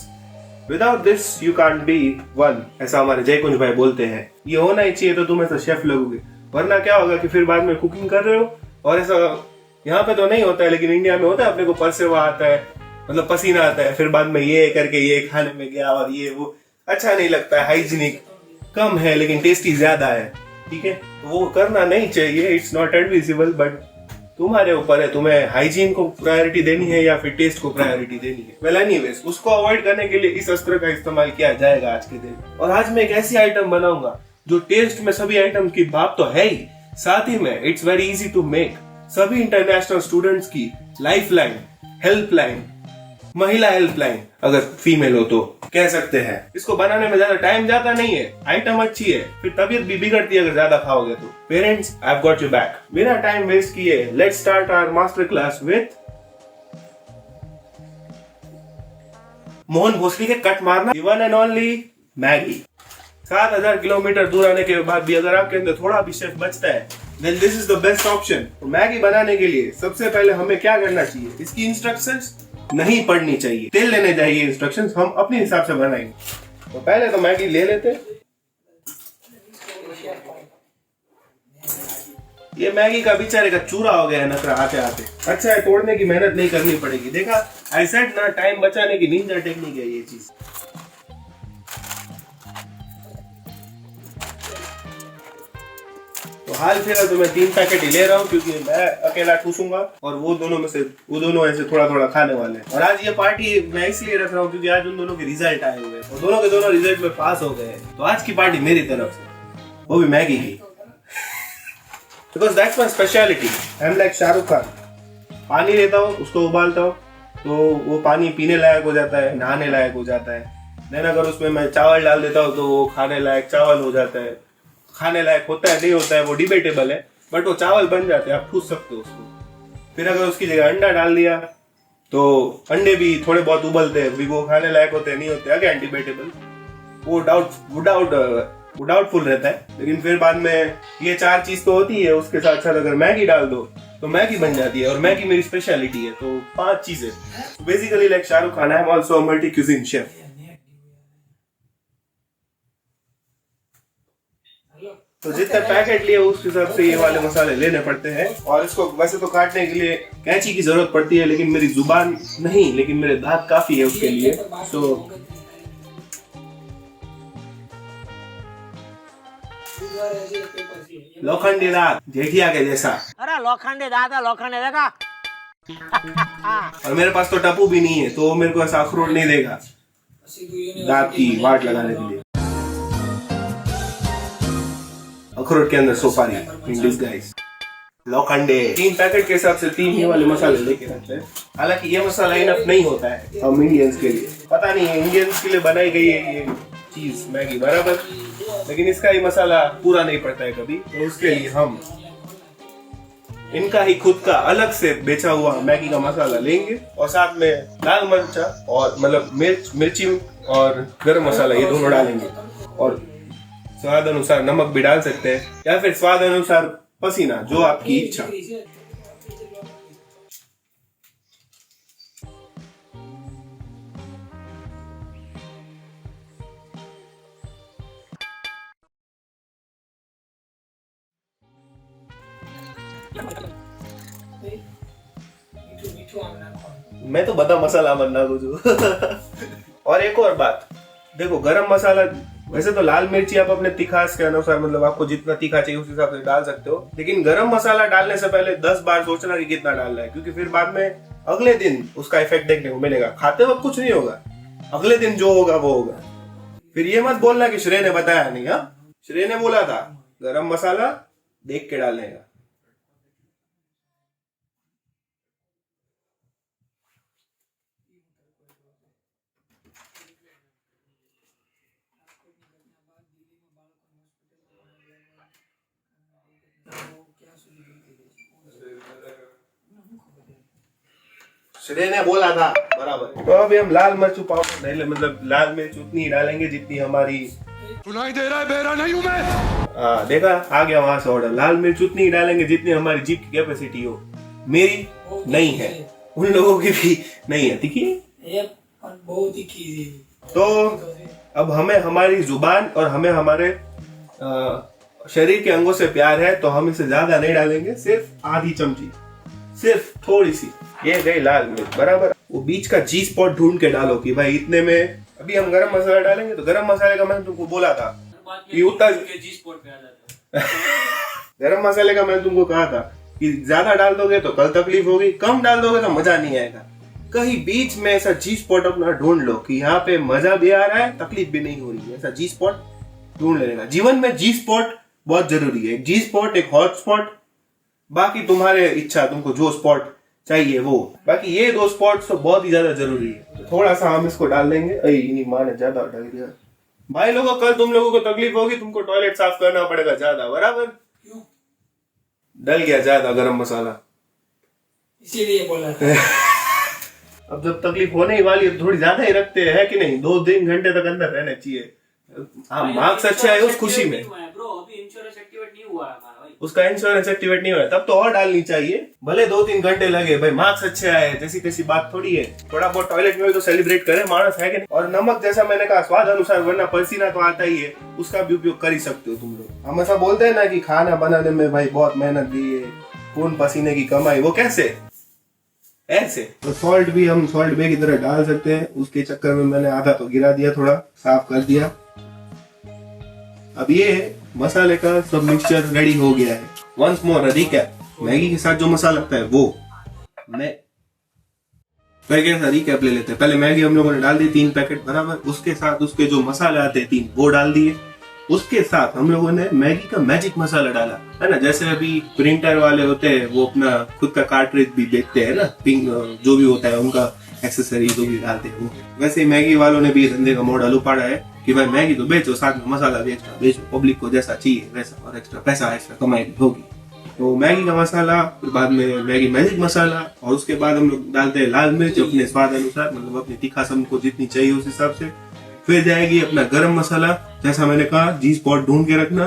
without this you can't be one, ऐसा हमारे जयकुंज भाई बोलते हैं। ये होना ही चाहिए तो तुम ऐसा शेफ लगोगे, वरना क्या होगा कि फिर बाद में कुकिंग कर रहे हो और ऐसा यहाँ पे तो नहीं होता है लेकिन इंडिया में होता है। अपने को परसेवा आता है, पसीना आता है, फिर बाद में ये करके ये खाने में गया और ये वो अच्छा नहीं लगता है। हाइजीनिक कम है लेकिन टेस्टी ज्यादा है, ठीक है, तो वो करना नहीं चाहिए। इट्स नॉट एडविजिबल, बट तुम्हारे ऊपर है, तुम्हें हाइजीन को प्रायोरिटी देनी है या फिर टेस्ट को प्रायोरिटी देनी है। वेल एनीवेज, उसको अवॉइड करने के लिए इस अस्त्र का इस्तेमाल किया जाएगा आज के दिन। और आज मैं एक ऐसी आइटम बनाऊंगा जो टेस्ट में सभी आइटम की बात तो है ही, साथ ही में it's very easy to make. सभी इंटरनेशनल स्टूडेंट्स की लाइफलाइन, हेल्पलाइन महिला हेल्पलाइन, अगर फीमेल हो तो कह सकते हैं। इसको बनाने में ज्यादा टाइम जाता नहीं है, आइटम अच्छी है, फिर तबीयत भी बिगड़ती है अगर ज्यादा खाओगे तो। Parents, I have got you back. बिना टाइम वेस्ट किए let's start our master class with Mohan Bhosle के कट मारना, one and only Maggi. 7000 kilometre दूर आने के बाद भी अगर आपके अंदर थोड़ा भी शेफ बचता है, then this is the best option। Maggi बनाने के लिए सबसे पहले हमें क्या करना चाहिए, इसकी इंस्ट्रक्शंस नहीं पढ़नी चाहिए, तेल लेने चाहिए, इंस्ट्रक्शंस हम अपने हिसाब से बनाएंगे। तो पहले तो मैगी ले लेते। ये मैगी का बेचारे का चूरा हो गया है नखरा आते आते। अच्छा है, तोड़ने की मेहनत नहीं करनी पड़ेगी। देखा, आई सेड ना, टाइम बचाने की निंजा टेक्निक है ये चीज। तो हाल फिलहाल तो मैं 3 पैकेट ही ले रहा हूँ क्योंकि मैं अकेला ठूसूंगा और वो दोनों ऐसे थोड़ा थोड़ा खाने वाले हैं। और आज ये पार्टी मैं इसलिए रख रहा हूँ क्योंकि आज उन दोनों के रिजल्ट आए हुए हैं और दोनों के दोनों रिजल्ट में पास हो गए। तो आज की पार्टी मेरी तरफ से, वो भी मैगी की, because that's my speciality. I am like Shahrukh Khan. पानी लेता हूँ, उसको उबालता हूँ तो वो पानी पीने लायक हो जाता है, नहाने लायक हो जाता है। देन अगर उसमें मैं चावल डाल देता हूँ तो वो खाने लायक चावल हो जाता है। खाने लायक होता है नहीं होता है वो डिबेटेबल है, बट वो चावल बन जाते हैं, आप ठूस सकते हो उसको। फिर अगर उसकी जगह अंडा डाल दिया तो अंडे भी थोड़े बहुत उबलते हैं, वो खाने लायक होते हैं नहीं होते, अगेन डिबेटेबल, वो डाउटफुल रहता है। लेकिन फिर बाद में ये 4 चीज तो होती है, उसके साथ साथ अगर मैगी डाल दो तो मैगी बन जाती है और मैगी मेरी स्पेशलिटी है। तो 5 चीजें basically like Shahrukh Khan, I am also a multi cuisine chef. तो जितने पैकेट लिए उस हिसाब से ये वाले मसाले लेने पड़ते हैं। और इसको वैसे तो काटने के लिए कैंची की जरूरत पड़ती है, लेकिन मेरी जुबान नहीं, लेकिन मेरे दांत काफी है उसके लिए। तो लोखंडी दांत जेठिया के जैसा। अरे लोखंडी दांत है, लोखंडी देखा। और मेरे पास तो टप्पू भी नहीं है तो मेरे को ऐसा अखरोट नहीं देगा दांत की वाट लगाने के लिए। अखरोट के अंदर सुपारी इन डिस्गाइज। लोखंडे 3 पैकेट के हिसाब से 3 ही वाले मसाले लेके रखते हैं। हालांकि ये मसाला इनफ नहीं होता है हम इंडियंस के लिए, पता नहीं है इंडियंस के लिए बनाई गई है ये चीज मैगी बराबर, लेकिन इसका ही मसाला पूरा नहीं पड़ता है कभी। तो उसके लिए हम इनका ही खुद का अलग से बेचा हुआ मैगी का मसाला लेंगे और साथ में लाल मिर्चा और मतलब मिर्ची और गरम मसाला ये दोनों डालेंगे। और स्वाद अनुसार नमक भी डाल सकते हैं या फिर स्वाद अनुसार पसीना, जो आपकी इच्छा। मैं तो बता मसाला बनना कुछ। और एक और बात देखो, गरम मसाला वैसे तो लाल मिर्ची आप अपने तिखास के अनुसार मतलब आपको जितना तीखा चाहिए उस हिसाब से डाल सकते हो, लेकिन गरम मसाला डालने से पहले 10 बार सोचना कि कितना डालना है, क्योंकि फिर बाद में अगले दिन उसका इफेक्ट देखने को मिलेगा। खाते वक्त कुछ नहीं होगा, अगले दिन जो होगा वो होगा। फिर ये मत बोलना कि श्रेय ने बताया नहीं। हाँ, श्रेय ने बोला था गरम मसाला देख के डालने का। श्रेय ने बोला था बराबर। तो अभी हम लाल मिर्च पाउडर नहीं, मतलब लाल मिर्च उतनी ही डालेंगे जितनी हमारी, सुनाई दे रहा है, बेरा नहीं हूं मैं। देखा आ गया वहां से ऑर्डर। लाल मिर्च उतनी ही डालेंगे जितनी हमारी जीभ की कैपेसिटी हो। मेरी नहीं है, उन लोगों की भी नहीं है। देखिए बहुत ही। तो अब हमें हमारी जुबान और हमें हमारे शरीर के अंगों से प्यार है, तो हम इसे ज्यादा नहीं डालेंगे, सिर्फ आधी चमची, सिर्फ थोड़ी सी। ये गई लाल मिर्च बराबर। वो बीच का जी स्पॉट ढूंढ के डालो कि भाई इतने में। अभी हम गरम मसाला डालेंगे तो गरम मसाले का मैंने तुमको बोला था कि उतना जी स्पॉट पे आ जाता है। गरम मसाले का मैंने तुमको कहा था कि ज्यादा डाल दोगे तो कल तकलीफ होगी, कम डाल दोगे तो मजा नहीं आएगा। कहीं बीच में ऐसा जी स्पॉट अपना ढूंढ लो कि यहाँ पे मजा भी आ रहा है, तकलीफ भी नहीं हो रही है। ऐसा जी स्पॉट ढूंढ लेने का। जीवन में जी स्पॉट बहुत जरूरी है। एक जी स्पॉट, एक हॉट स्पॉट, बाकी तुम्हारे इच्छा, तुमको जो स्पॉट चाहिए वो। बाकी ये 2 स्पॉट्स तो बहुत ही ज्यादा जरूरी है, तो थोड़ा सा हम इसको डाल देंगे। इन्हीं माँ ने ज्यादा डाल दिया। भाई लोगों, कल तुम लोगों को तकलीफ होगी, तुमको टॉयलेट साफ करना पड़ेगा ज्यादा, बराबर? क्यों? डल गया ज्यादा गरम मसाला, इसीलिए बोला। अब जब तकलीफ होने ही वाली है थोड़ी ज्यादा ही रखते हैं, कि नहीं? 2-3 घंटे तक अंदर रहने चाहिए। हाँ, मार्क्स अच्छे आए उस खुशी में। उसका इंश्योरेंस एक्टिवेट नहीं हुआ तब तो और डालनी चाहिए, भले 2-3 घंटे लगे। भाई मार्क्स अच्छे आए, जैसी तैसी बात थोड़ी है। थोड़ा बहुत टॉयलेट में तो सेलिब्रेट करे मानस, है कि नहीं? और नमक, जैसा मैंने कहा, स्वाद अनुसार, वरना पसीना तो आता ही है, उसका भी उपयोग कर ही सकते हो तुम लोग। हम ऐसा बोलते हैं ना कि खाना बनाने में भाई बहुत मेहनत दी है, खून पसीने की कमाई, वो कैसे? ऐसे। तो सॉल्ट भी हम सॉल्ट बे की तरह डाल सकते हैं। उसके चक्कर में मैंने आधा तो गिरा दिया, थोड़ा साफ कर दिया। अब ये मसाले का सब मिक्सचर रेडी हो गया है। वंस मोर रिकैप, मैगी के साथ जो मसाला लगता है वो मैं रिकैप ले लेते हैं। पहले मैगी हम लोगों ने डाल दी 3 पैकेट बराबर, उसके साथ उसके जो मसाले आते हैं 3 वो डाल दिए। उसके साथ हम लोगों ने मैगी का मैजिक मसाला डाला, है ना? जैसे अभी प्रिंटर वाले होते हैं वो अपना खुद का कार्ट्रिज भी बेचते हैं ना, पिंक जो भी होता है उनका एक्सेसरी जो भी डालते हैं वो, वैसे ही मैगी वालों ने भी धंधे का मॉडल उपाड़ा है कि भाई मैगी तो बेचो, साथ में मसाला भी एक्स्ट्रा बेचो, पब्लिक को जैसा चाहिए वैसा, और एक्स्ट्रा पैसा एक्स्ट्रा कमाई भी होगी। तो मैगी का मसाला, फिर बाद में मैगी मैजिक मसाला, और उसके बाद हम लोग डालते हैं लाल मिर्च अपने स्वाद अनुसार, मतलब अपनी तीखापन को जितनी चाहिए उस हिसाब से। फिर जाएगी अपना गरम मसाला, जैसा मैंने कहा जी स्पॉट ढूंढ के रखना,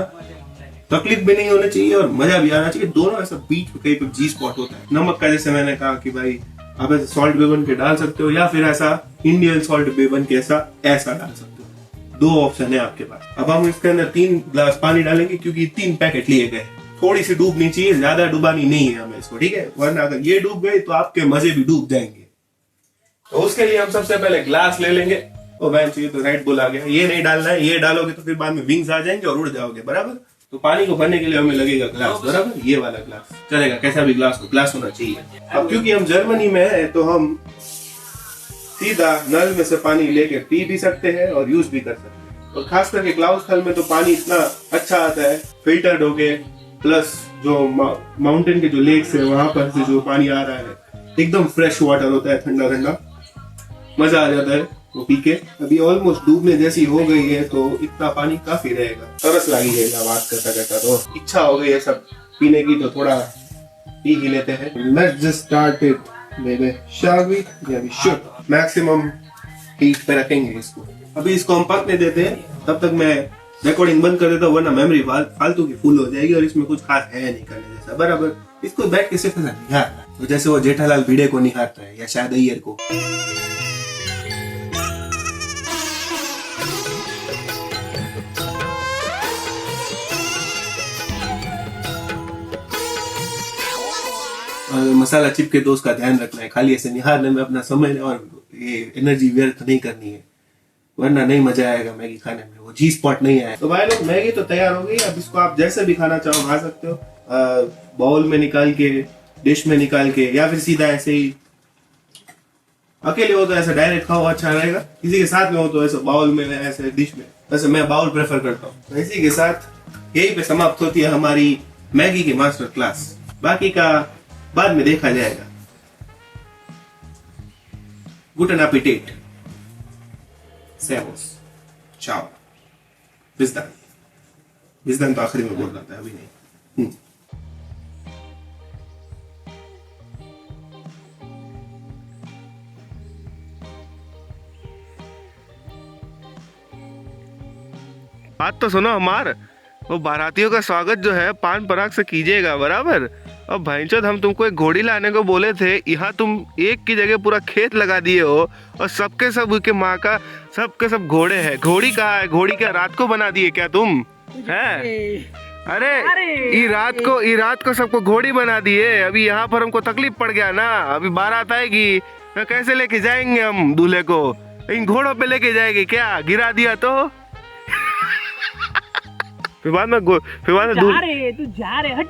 तकलीफ भी नहीं होनी चाहिए और मजा भी आना चाहिए, दोनों ऐसा बीच में कहीं पे जी स्पॉट होता है। नमक का जैसे मैंने कहा कि भाई आप ऐसे सॉल्ट बे बन के डाल सकते हो, या फिर ऐसा इंडियन सॉल्ट बे बन के ऐसा डाल सकते हो। 2 ऑप्शन है आपके पास। अब हम इसके अंदर 3 ग्लास पानी डालेंगे, क्योंकि 3 पैकेट लिए गए, थोड़ी सी डूबनी चाहिए, ज्यादा डुबानी नहीं है हमें इसको, ठीक है? वरना अगर ये डूब गई तो आपके मजे भी डूब जाएंगे। तो उसके लिए हम सबसे पहले ग्लास ले लेंगे। ओ बेंच, ये तो राइट बुल आ गया, ये नहीं डालना है, ये डालोगे तो फिर बाद में विंग्स आ जाएंगे और उड़ जाओगे, बराबर? तो पानी को भरने के लिए हमें लगेगा ग्लास, बराबर? ये वाला ग्लास चलेगा, कैसा भी ग्लास हो, ग्लास होना चाहिए। अब क्योंकि हम जर्मनी में है तो हम सीधा नल में से पानी लेके पी भी सकते हैं और यूज भी कर सकते हैं। और खास करके क्लाउस्थल में तो पानी इतना अच्छा आता है, फिल्टर्ड होके, प्लस जो माउंटेन के जो लेक्स है वहां पर से जो पानी आ रहा है एकदम फ्रेश वाटर होता है, ठंडा ठंडा, मजा आ जाता है वो पी के। अभी ऑलमोस्ट डूबने जैसी हो गई है, तो इतना पानी काफी रहेगा। तरस लगी है बात करता करता, तो इच्छा हो गई है सब पीने की, तो थोड़ा पी ही लेते हैं। Let's just start it baby, shall we? Yeah we should. Maximum heat पे रखेंगे इसको। अभी इसको हम पकने देते हैं, तब तक मैं रिकॉर्डिंग बंद कर देता हूँ, वरना मेमोरी फालतू की फुल हो जाएगी और इसमें कुछ खास है नहीं करने जैसा, बराबर? इसको बैठ के सिर्फ निहारना, तो जैसे वो जेठालाल भिड़े को निहारता है या शायद अय्यर को। मसाला चिपके तो उसका ध्यान रखना है, खाली ऐसे निहारने में अपना समय और ये एनर्जी व्यर्थ नहीं करनी है, वरना नहीं मजा आएगा मैगी खाने में, वो जी स्पॉट नहीं आएगा। तो भाई लोग, मैगी तो तैयार हो गई। अब इसको आप जैसे भी खाना चाहो खा सकते हो, बाउल में निकाल के, डिश में निकाल के, या फिर सीधा ऐसे ही। अकेले हो तो ऐसा डायरेक्ट खाओ, अच्छा रहेगा। किसी के साथ में हो तो ऐसे बाउल में, ऐसे डिश में, वैसे मैं बाउल प्रेफर करता हूँ। तो इसी के साथ यही पे समाप्त होती है हमारी मैगी की मास्टर क्लास। बाकी का बाद में देखा जाएगा। Guten Appetit. Servus. Ciao. Bis dann. Bis dann तो आखिरी में बोल रहा था, अभी नहीं। बात तो सुनो हमार, वो बारातियों का स्वागत जो है पान पराग से कीजिएगा, बराबर? अब भाईचोद, हम तुमको एक घोड़ी लाने को बोले थे, यहाँ तुम एक की जगह पूरा खेत लगा दिए हो, और सबके सब के माँ का सबके सब घोड़े हैं। घोड़ी कहाँ है? घोड़ी क्या रात को बना दिए क्या तुम? हैं? अरे ई रात को सबको घोड़ी बना दिए। अभी यहाँ पर हमको तकलीफ पड़ गया ना, अभी बारात आएगी तो कैसे लेके जाएंगे हम दूल्हे को? इन घोड़ों पे लेके जाएंगे क्या? गिरा दिया तो फिर बाद में तू जा रहे हट